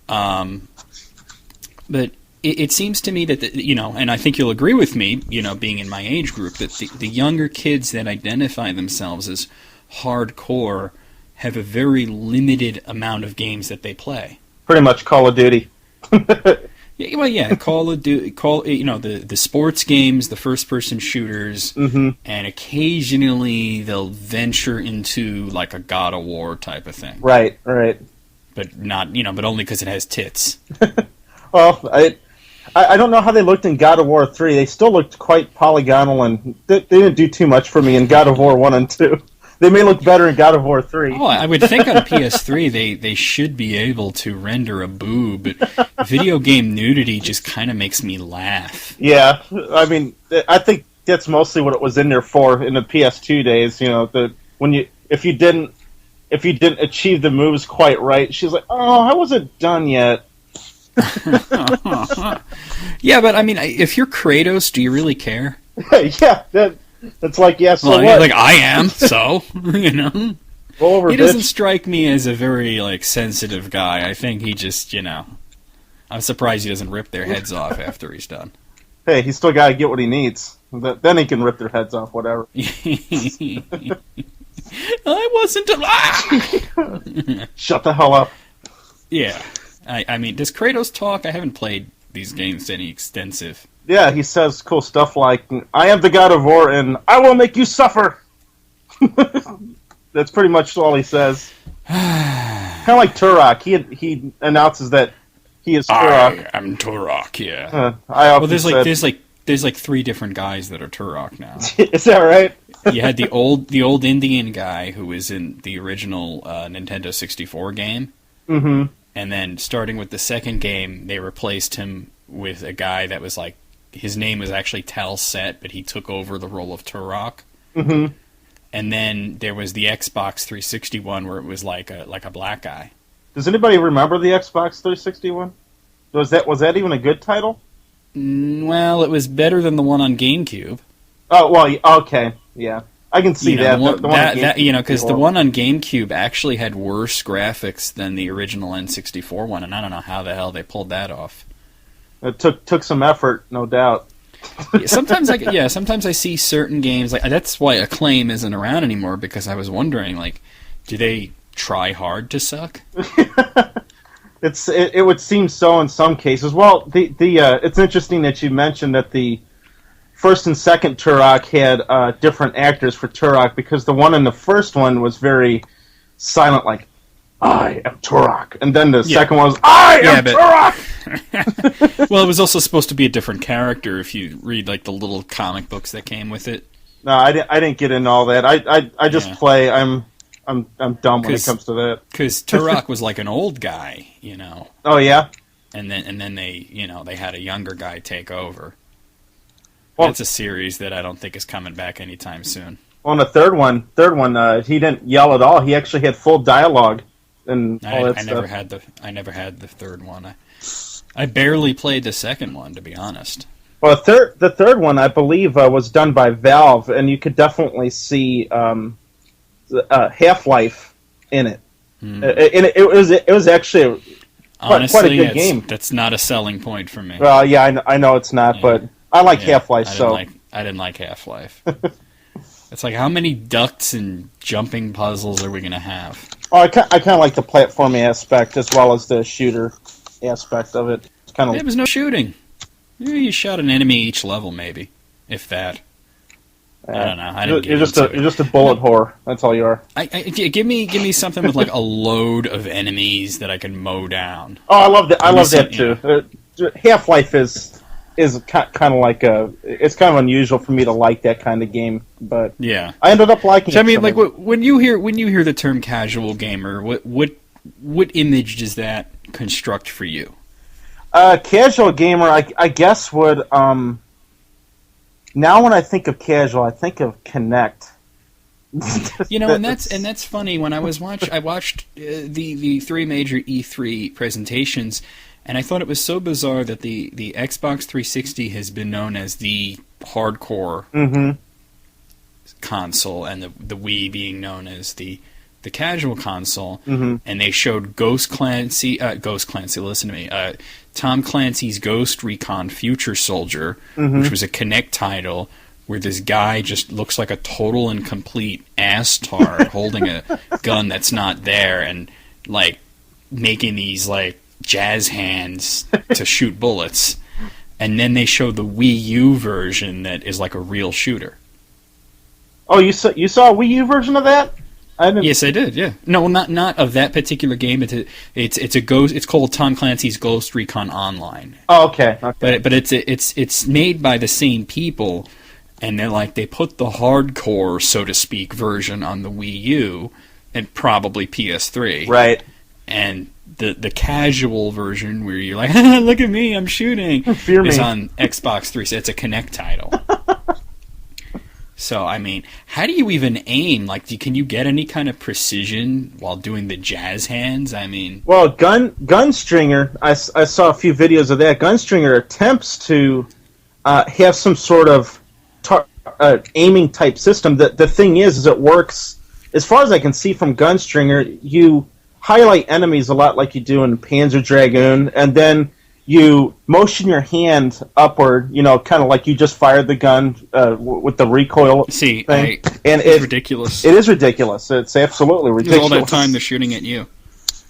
But it seems to me that, and I think you'll agree with me, being in my age group, that the younger kids that identify themselves as hardcore have a very limited amount of games that they play. pretty much Call of Duty. Yeah, well, yeah, Call of Duty, the sports games, the first-person shooters, and occasionally they'll venture into like a God of War type of thing. Right. But not, but only because it has tits. Well, I don't know how they looked in God of War 3. They still looked quite polygonal, and they didn't do too much for me in God of War 1 and 2. They may look better in God of War 3. Oh, I would think on a PS3 they should be able to render a boob, but video game nudity just kind of makes me laugh. Yeah, I mean, I think that's mostly what it was in there for in the PS2 days. If you didn't achieve the moves quite right, she's like, "Oh, I wasn't done yet." Yeah, but I mean, if you're Kratos, do you really care? Yeah, that's like, yeah, so well, what? Like, I am, so, He Over, doesn't bitch. strike me as a very, sensitive guy. I think he just, I'm surprised he doesn't rip their heads off after he's done. Hey, he's still got to get what he needs. Then he can rip their heads off, whatever. I wasn't alive! Shut the hell up. Yeah. I mean, does Kratos talk? I haven't played these games any extensive. Yeah, he says cool stuff like, "I am the God of War, and I will make you suffer." That's pretty much all he says. Kind of like Turok. He announces that he is Turok. I am Turok, yeah. I often Well, said, there's 3 different guys that are Turok now. Is that right? You had the old Indian guy who was in the original Nintendo 64 game. Mm-hmm. And then starting with the second game, they replaced him with a guy that was like, his name was actually Tal Set, but he took over the role of Turok. Mm-hmm. And then there was the Xbox 360 one where it was like a black guy. Does anybody remember the Xbox 360 one? Was that even a good title? Well, it was better than the one on GameCube. Oh, well, okay, yeah. I can see that. Because The the one on GameCube actually had worse graphics than the original N64 one, and I don't know how the hell they pulled that off. It took some effort, no doubt. Sometimes I see certain games that's why Acclaim isn't around anymore, because I was wondering, do they try hard to suck? It would seem so in some cases. Well, it's interesting that you mentioned that the first and second Turok had different actors for Turok, because the one in the first one was very silent, like, "I am Turok," and then the second one was, "I am Turok." Well, it was also supposed to be a different character if you read the little comic books that came with it. No, I didn't get into all that. I just play. I'm dumb when it comes to that. Because Turok was like an old guy, Oh yeah. And then they they had a younger guy take over. Well, that's a series that I don't think is coming back anytime soon. On the third one, he didn't yell at all. He actually had full dialogue and all that stuff. I never had the third one. I barely played the second one, to be honest. Well, the third one, I believe, was done by Valve, and you could definitely see Half-Life in it. And it was actually honestly, quite a good game. That's not a selling point for me. Well, yeah, I know it's not, but I like Half-Life. I didn't like Half-Life. It's like, how many ducks and jumping puzzles are we going to have? Oh, I kind of like the platforming aspect as well as the shooter aspect of it. It's kind of. There was no shooting. You shot an enemy each level, maybe, if that. I don't know. You're just a bullet whore. That's all you are. Give me something with a load of enemies that I can mow down. Oh, I love that. I love that too. Half-Life is kind of like it's kind of unusual for me to like that kind of game, but yeah, I ended up liking it. I mean, when you hear the term casual gamer, what image does that construct for you? Casual gamer, I guess would now when I think of casual, I think of Kinect. And that's funny. When I watched the 3 major E3 presentations. And I thought it was so bizarre that the Xbox 360 has been known as the hardcore console, and the Wii being known as the casual console. And they showed Ghost Clancy, listen to me, Tom Clancy's Ghost Recon Future Soldier, which was a Kinect title, where this guy just looks like a total and complete ass-tard holding a gun that's not there, and making these jazz hands to shoot bullets, and then they show the Wii U version that is like a real shooter. Oh, you saw a Wii U version of that? Yes, I did. Yeah, no, not of that particular game. It's a ghost. It's called Tom Clancy's Ghost Recon Online. Oh, okay. But it's made by the same people, and they put the hardcore, so to speak, version on the Wii U and probably PS3. Right. And the casual version where you're like, look at me, I'm shooting, is on Xbox 3. So it's a Kinect title. So, I mean, how do you even aim? Like, can you get any kind of precision while doing the jazz hands? I mean... Well, Gunstringer, I saw a few videos of that. Gunstringer attempts to have some sort of aiming type system. The thing is it works, as far as I can see from Gunstringer, you highlight enemies a lot like you do in Panzer Dragoon, and then you motion your hand upward, kind of like you just fired the gun with the recoil thing. It's ridiculous. It is ridiculous. It's absolutely ridiculous. All that time they're shooting at you.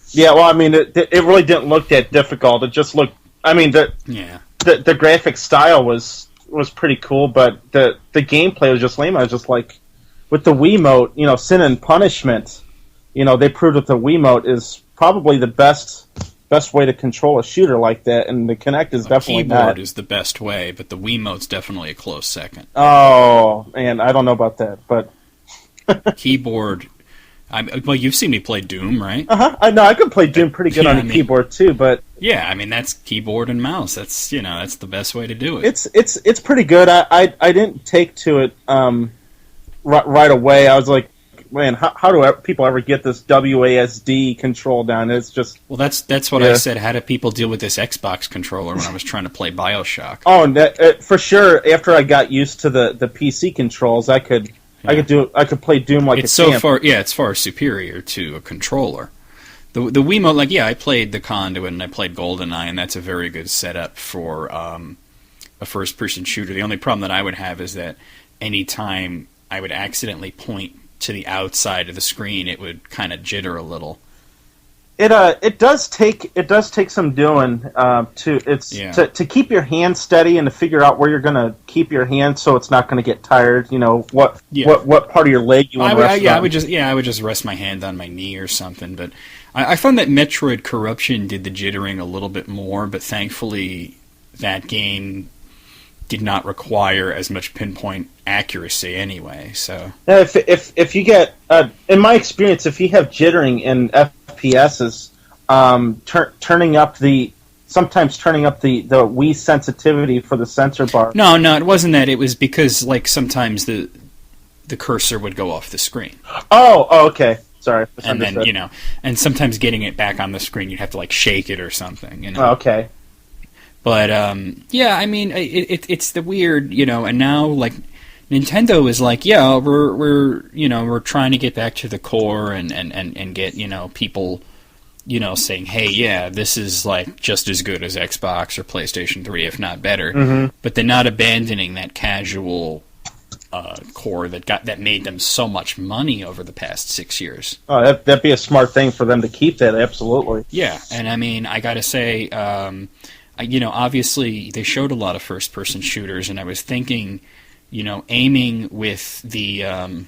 Yeah, well, I mean, it really didn't look that difficult. It just looked... I mean, the graphic style was pretty cool, but the gameplay was just lame. I was just like, with the Wiimote, Sin and Punishment, they proved that the Wiimote is probably the best way to control a shooter like that, and the Kinect is definitely not. Keyboard is the best way, but the Wiimote's definitely a close second. Oh, man, I don't know about that, but... Keyboard... well, you've seen me play Doom, right? Uh-huh. I know, I can play Doom pretty good on a keyboard, too, but... Yeah, I mean, that's keyboard and mouse. That's, that's the best way to do it. It's pretty good. I didn't take to it right away. I was like, man, how do people ever get this WASD control down? It's just... Well, that's what I said. How do people deal with this Xbox controller when I was trying to play BioShock? Oh, for sure. After I got used to the PC controls, I could play Doom like it's a champ. It's far superior to a controller. The Wiimote, I played the Conduit and I played GoldenEye, and that's a very good setup for a first-person shooter. The only problem that I would have is that anytime I would accidentally point to the outside of the screen, it would kind of jitter a little. It does take some doing to keep your hand steady and to figure out where you're going to keep your hand so it's not going to get tired. What part of your leg you want to rest on. I would just rest my hand on my knee or something. But I found that Metroid Corruption did the jittering a little bit more, but thankfully that game did not require as much pinpoint accuracy anyway. So if you get in my experience, if you have jittering in FPSs, turning up the Wii sensitivity for the sensor bar. No, it wasn't that. It was because sometimes the cursor would go off the screen. Oh, okay. Sorry. And then and sometimes getting it back on the screen, you'd have to shake it or something. Oh, okay. But I mean, it's the weird, and now Nintendo is we're trying to get back to the core and get people saying, hey, yeah, this is just as good as Xbox or PlayStation 3, if not better. Mm-hmm. But they're not abandoning that casual core that made them so much money over the past 6 years. Oh, that'd be a smart thing for them to keep that, absolutely. Yeah, and I mean, I gotta say, obviously they showed a lot of first-person shooters, and I was thinking, aiming with the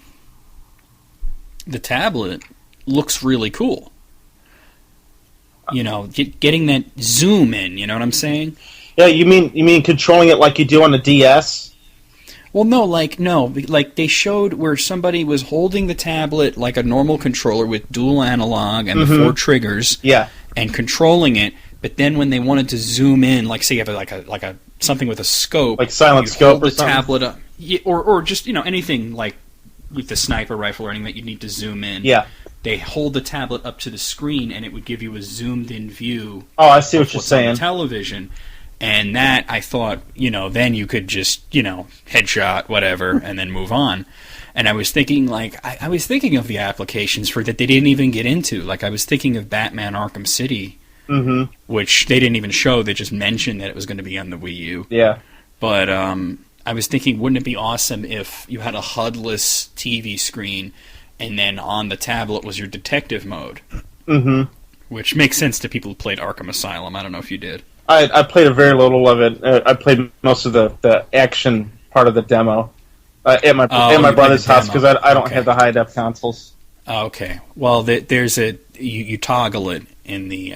tablet looks really cool. Getting that zoom in, you know what I'm saying? Yeah, you mean controlling it like you do on the DS? Well, no, they showed where somebody was holding the tablet like a normal controller with dual analog and the 4 triggers, and controlling it. But then when they wanted to zoom in, say you have a something with a scope, like silent scope, hold or the tablet up, or just anything like with the sniper rifle or anything that you need to zoom in. Yeah. They hold the tablet up to the screen, and it would give you a zoomed-in view. Oh, I see what you're saying. On the television, and that I thought, then you could just, headshot whatever, and then move on. And I was thinking, I was thinking of the applications for that they didn't even get into. I was thinking of Batman Arkham City, which they didn't even show. They just mentioned that it was going to be on the Wii U. Yeah. But I was thinking, wouldn't it be awesome if you had a HUD-less TV screen, and then on the tablet was your detective mode? Mm-hmm. which makes sense to people who played Arkham Asylum. I don't know if you did. I played a very little of it. I played most of the action part of the demo at my brother's house because I don't have the high def consoles. Okay. Well, there's you toggle it in the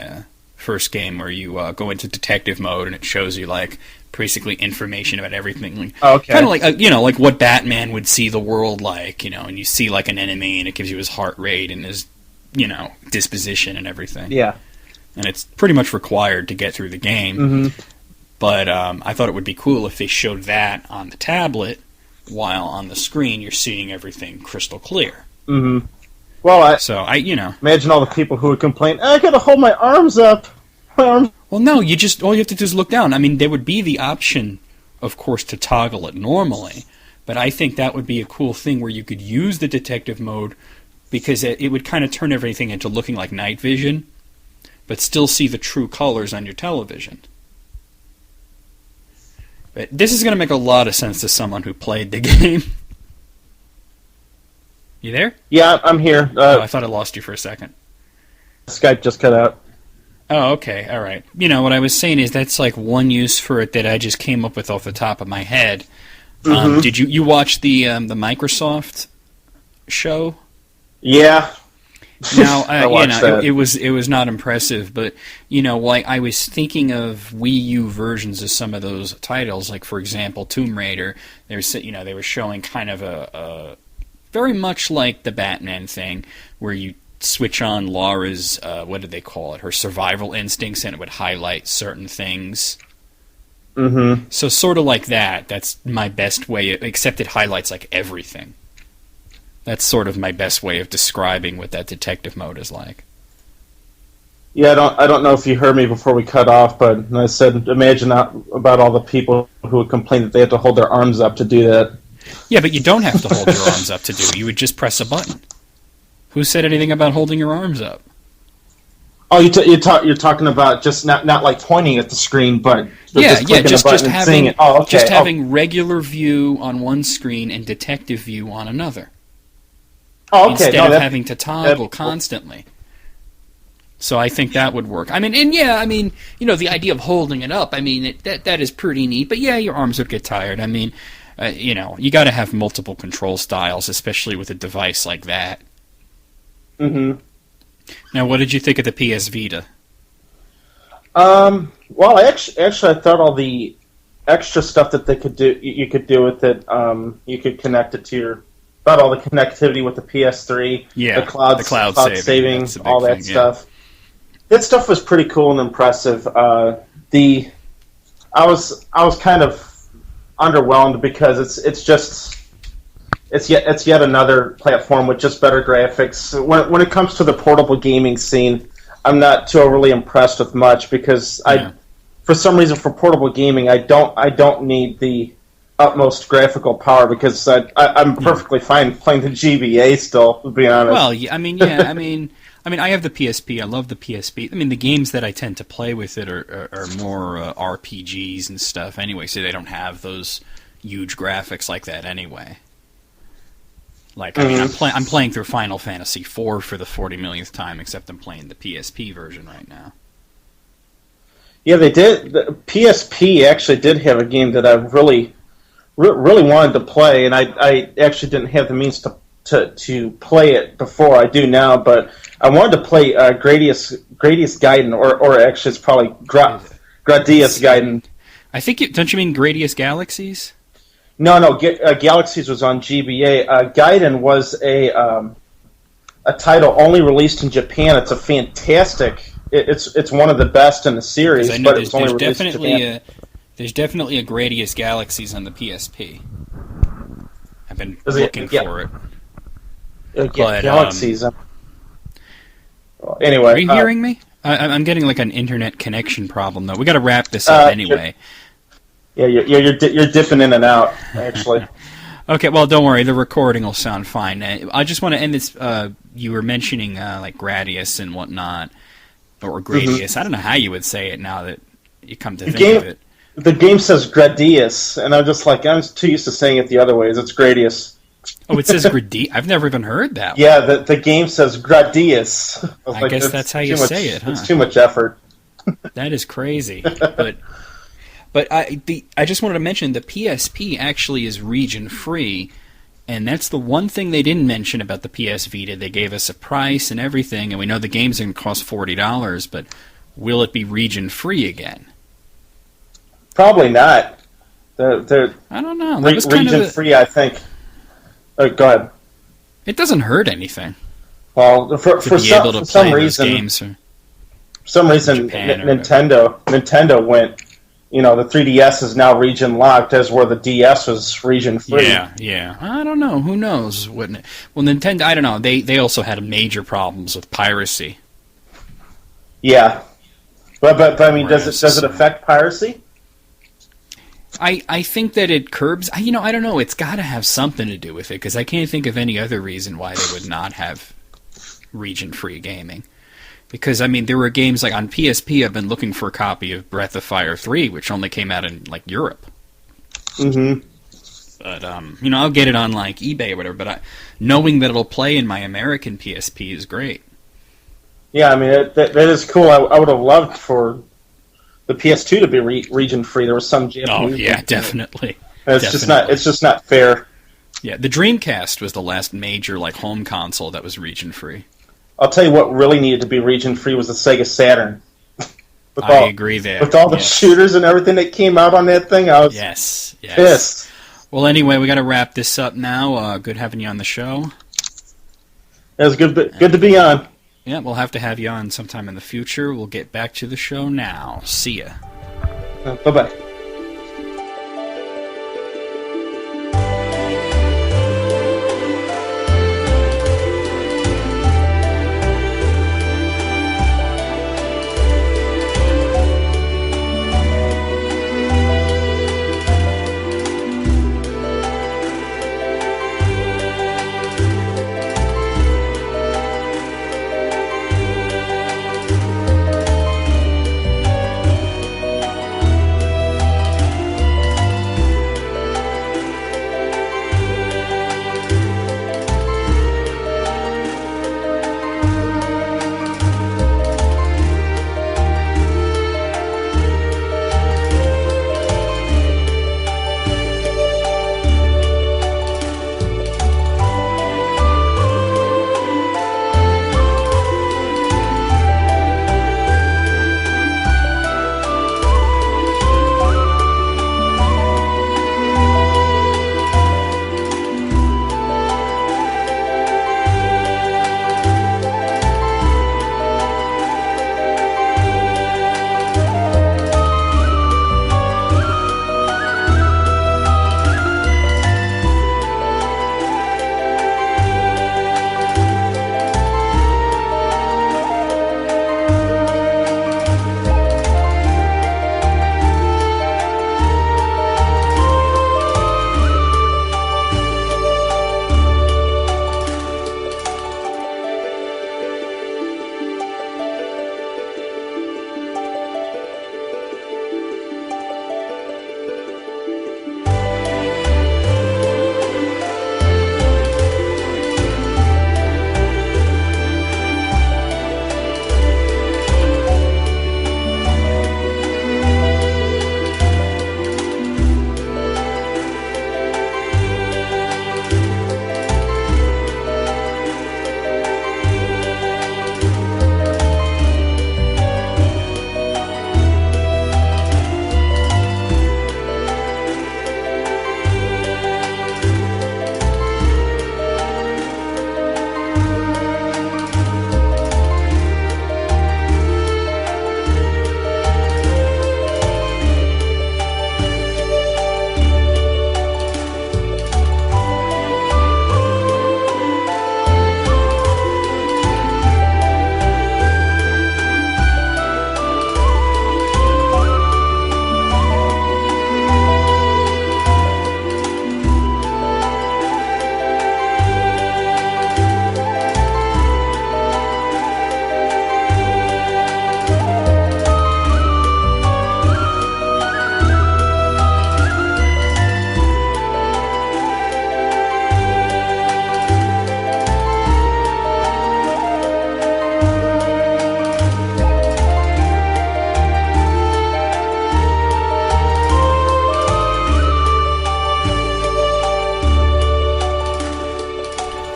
first game where you go into detective mode and it shows you like basically information about everything. Okay. Kind of like like what Batman would see the world like, and you see like an enemy and it gives you his heart rate and his disposition and everything. Yeah. And it's pretty much required to get through the game. Mm-hmm. But I thought it would be cool if they showed that on the tablet while on the screen you're seeing everything crystal clear. Mm-hmm. Well, imagine all the people who would complain, I gotta hold my arms up. Well, no, all you have to do is look down. I mean, there would be the option, of course, to toggle it normally, but I think that would be a cool thing where you could use the detective mode because it would kind of turn everything into looking like night vision, but still see the true colors on your television. But this is going to make a lot of sense to someone who played the game. You there? Yeah, I'm here. I thought I lost you for a second. Skype just cut out. Oh, okay, all right. What I was saying is that's like one use for it that I just came up with off the top of my head. Mm-hmm. Did you watch the Microsoft show? Yeah. Now, it was not impressive, but like I was thinking of Wii U versions of some of those titles, like for example, Tomb Raider. They were showing kind of a very much like the Batman thing, where you switch on Laura's, what did they call it, her survival instincts, and it would highlight certain things. Mm-hmm. So sort of like that. That's my best way, except it highlights like everything. That's sort of my best way of describing what that detective mode is like. Yeah, I don't know if you heard me before we cut off, but I said imagine about all the people who would complain that they have to hold their arms up to do that. Yeah, but you don't have to hold your arms up to do it. You would just press a button. Who said anything about holding your arms up? Oh, you're talking about just not like pointing at the screen, but just having it. Oh, okay. Just having regular view on one screen and detective view on another. Oh, okay. Instead of having to toggle constantly. So I think that would work. I mean, the idea of holding it up, that is pretty neat. But yeah, your arms would get tired. I mean, you got to have multiple control styles, especially with a device like that. Mm-hmm. Now, what did you think of the PS Vita? Well, actually, I thought all the extra stuff that they could do, you could do with it. You could connect it to about all the connectivity with the PS3, the cloud saving, all that thing, stuff. That stuff was pretty cool and impressive. I was kind of underwhelmed because it's yet another platform with just better graphics. When it comes to the portable gaming scene, I'm not too overly impressed with much because for some reason, for portable gaming, I don't need the utmost graphical power because I'm perfectly fine playing the GBA still, to be honest. Well, I have the PSP. I love the PSP. The games that I tend to play with it are more RPGs and stuff anyway, so they don't have those huge graphics like that anyway. Like, I'm playing through Final Fantasy IV for the 40 millionth time, except I'm playing the PSP version right now. Yeah, they did. The PSP actually did have a game that I really wanted to play, and I actually didn't have the means to play it before. I do now, but I wanted to play Gradius Gaiden, or actually it's probably Gradius Gaiden. I think don't you mean Gradius Galaxies? No, Galaxies was on GBA. Gaiden was a title only released in Japan. It's a fantastic. It's one of the best in the series, but it's only released in Japan. There's definitely a Gradius Galaxies on the PSP. I've been looking for it. But, Galaxies. Anyway, are you hearing me? I'm getting like an internet connection problem though. We got to wrap this up anyway. You're dipping in and out, actually. Okay, well, don't worry. The recording will sound fine. I just want to end this. You were mentioning like Gradius and whatnot, or Gradius. Mm-hmm. I don't know how you would say it now that you come to think of it. The game says Gradius, and I'm too used to saying it the other ways. It's Gradius. Oh, it says Gradius. I've never even heard that. Yeah, the game says Gradius. I guess that's how you say it, huh? It's too much effort. That is crazy. But I just wanted to mention the PSP actually is region free, and that's the one thing they didn't mention about the PS Vita. They gave us a price and everything, and we know the game's going to cost $40, but will it be region free again? Probably not. They're I don't know. That was kind region of free, I think. Go ahead. It doesn't hurt anything. Well, for some reason, games Japan Nintendo went. You know, the 3DS is now region locked, as where the DS was region free. Yeah. I don't know. Who knows? Wouldn't it? Well, Nintendo. I don't know. They also had major problems with piracy. Yeah, but I mean, does it affect piracy? I think that it curbs. I don't know. It's got to have something to do with it, because I can't think of any other reason why they would not have region-free gaming. Because, I mean, there were games like on PSP. I've been looking for a copy of Breath of Fire 3, which only came out in like Europe. Mm-hmm. But I'll get it on like eBay or whatever. But knowing that it'll play in my American PSP is great. Yeah, I mean that is cool. I would have loved for the PS2 to be region free. There was some Japanese. Oh yeah, definitely. It's just not fair. Yeah, the Dreamcast was the last major like home console that was region free. I'll tell you what really needed to be region free was the Sega Saturn. I agree there. With all the shooters and everything that came out on that thing, I was pissed. Well, anyway, we got to wrap this up now. Good having you on the show. It was good to be on. Yeah, we'll have to have you on sometime in the future. We'll get back to the show now. See ya. Bye-bye.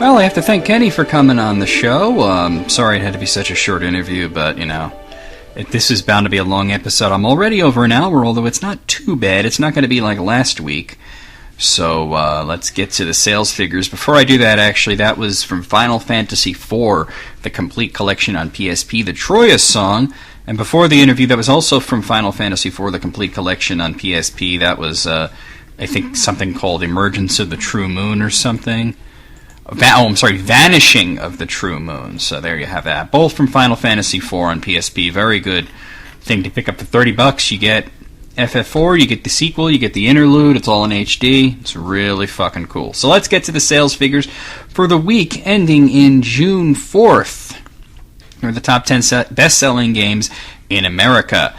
Well, I have to thank Kenny for coming on the show. Sorry it had to be such a short interview, but, this is bound to be a long episode. I'm already over an hour, although it's not too bad. It's not going to be like last week. So let's get to the sales figures. Before I do that, actually, that was from Final Fantasy IV, the complete collection on PSP, the Troyes song. And before the interview, that was also from Final Fantasy IV, the complete collection on PSP. That was, I think, something called Emergence of the True Moon or something. Vanishing of the True Moon. So there you have that. Both from Final Fantasy IV on PSP. Very good thing to pick up for $30. You get FF4, you get the sequel, you get the interlude. It's all in HD. It's really fucking cool. So let's get to the sales figures for the week ending in June 4th. Here are the top 10 best-selling games in America.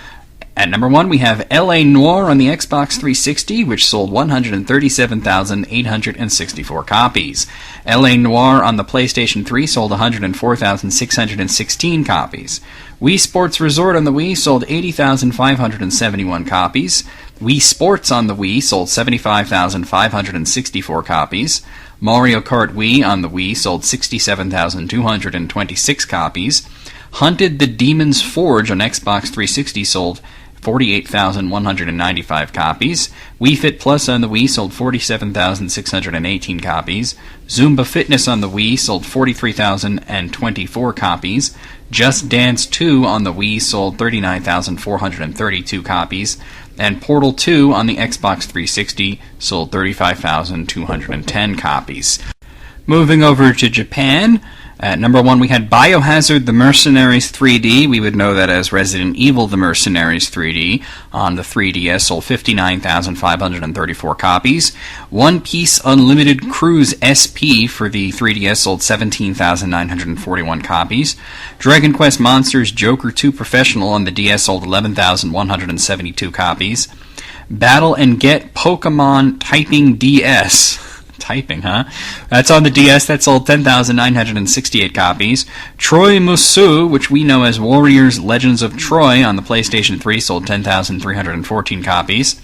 At number 1, we have L.A. Noire on the Xbox 360, which sold 137,864 copies. L.A. Noire on the PlayStation 3 sold 104,616 copies. Wii Sports Resort on the Wii sold 80,571 copies. Wii Sports on the Wii sold 75,564 copies. Mario Kart Wii on the Wii sold 67,226 copies. Hunted the Demon's Forge on Xbox 360 sold 48,195 copies. Wii Fit Plus on the Wii sold 47,618 copies. Zumba Fitness on the Wii sold 43,024 copies. Just Dance 2 on the Wii sold 39,432 copies. And Portal 2 on the Xbox 360 sold 35,210 copies. Moving over to Japan, at number 1 we had Biohazard The Mercenaries 3D. We would know that as Resident Evil The Mercenaries 3D. On the 3DS sold 59,534 copies. One Piece Unlimited Cruise SP for the 3DS sold 17,941 copies. Dragon Quest Monsters Joker 2 Professional on the DS sold 11,172 copies. Battle and Get Pokemon Typing DS. Typing, huh? That's on the DS. That sold 10,968 copies. Troy Musu, which we know as Warriors Legends of Troy on the PlayStation 3, sold 10,314 copies.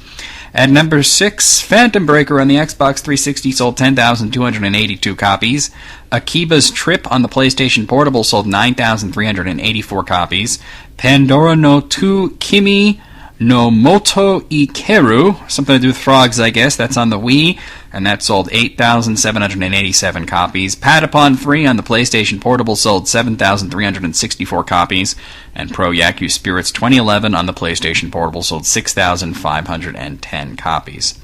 At number 6, Phantom Breaker on the Xbox 360 sold 10,282 copies. Akiba's Trip on the PlayStation Portable sold 9,384 copies. Pandora no 2 Kimi no Moto Ikeru, something to do with frogs, I guess. That's on the Wii, and that sold 8,787 copies. Patapon 3 on the PlayStation Portable sold 7,364 copies. And Pro Yaku Spirits 2011 on the PlayStation Portable sold 6,510 copies.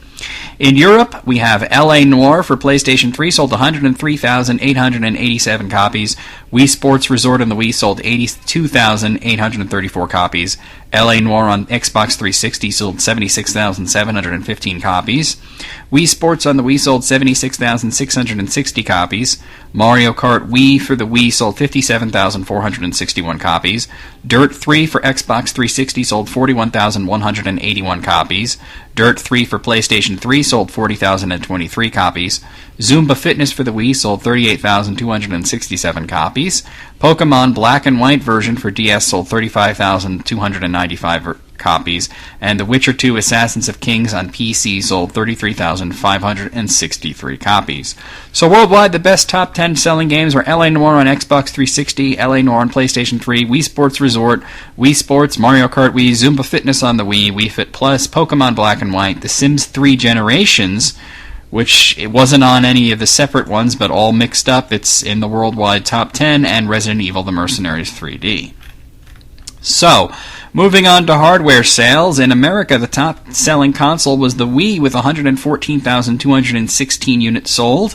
In Europe, we have L.A. Noire for PlayStation 3 sold 103,887 copies. Wii Sports Resort on the Wii sold 82,834 copies. L.A. Noire on Xbox 360 sold 76,715 copies. Wii Sports on the Wii sold 76,660 copies. Mario Kart Wii for the Wii sold 57,461 copies. Dirt 3 for Xbox 360 sold 41,181 copies. Dirt 3 for PlayStation 3 sold 40,023 copies. Zumba Fitness for the Wii sold 38,267 copies. Pokemon Black and White version for DS sold 35,295 copies. And The Witcher 2 Assassins of Kings on PC sold 33,563 copies. So worldwide, the best top 10 selling games were L.A. Noire on Xbox 360, L.A. Noire on PlayStation 3, Wii Sports Resort, Wii Sports, Mario Kart Wii, Zumba Fitness on the Wii, Wii Fit Plus, Pokemon Black and White, The Sims 3 Generations, which it wasn't on any of the separate ones, but all mixed up. It's in the worldwide top 10, and Resident Evil The Mercenaries 3D. So, moving on to hardware sales, in America the top selling console was the Wii with 114,216 units sold.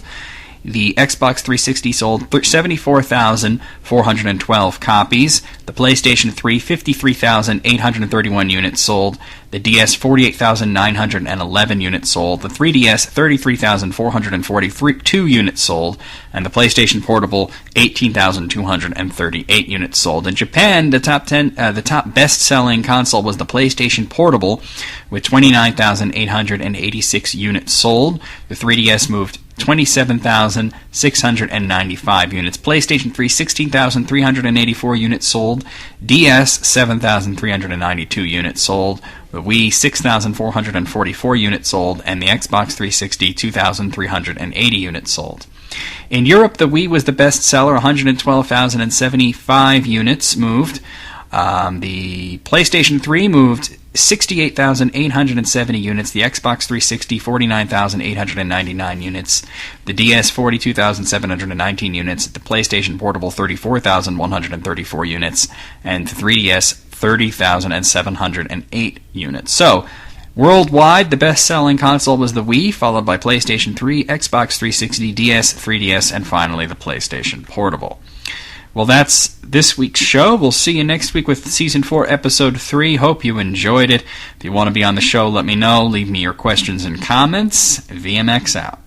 The Xbox 360 sold 74,412 copies. The PlayStation 3, 53,831 units sold. The DS, 48,911 units sold. The 3DS, 33,442 units sold. And the PlayStation Portable, 18,238 units sold. In Japan, the top best-selling console was the PlayStation Portable, with 29,886 units sold. The 3DS moved 27,695 units. PlayStation 3, 16,384 units sold. DS, 7,392 units sold. The Wii, 6,444 units sold. And the Xbox 360, 2,380 units sold. In Europe, the Wii was the best seller, 112,075 units moved. The PlayStation 3 moved 68,870 units. The Xbox 360, 49,899 units. The DS, 42,719 units. The PlayStation Portable, 34,134 units. And the 3DS, 30,708 units. So, worldwide, the best-selling console was the Wii, followed by PlayStation 3, Xbox 360, DS, 3DS, and finally the PlayStation Portable. Well, that's this week's show. We'll see you next week with Season 4, Episode 3. Hope you enjoyed it. If you want to be on the show, let me know. Leave me your questions and comments. VMX out.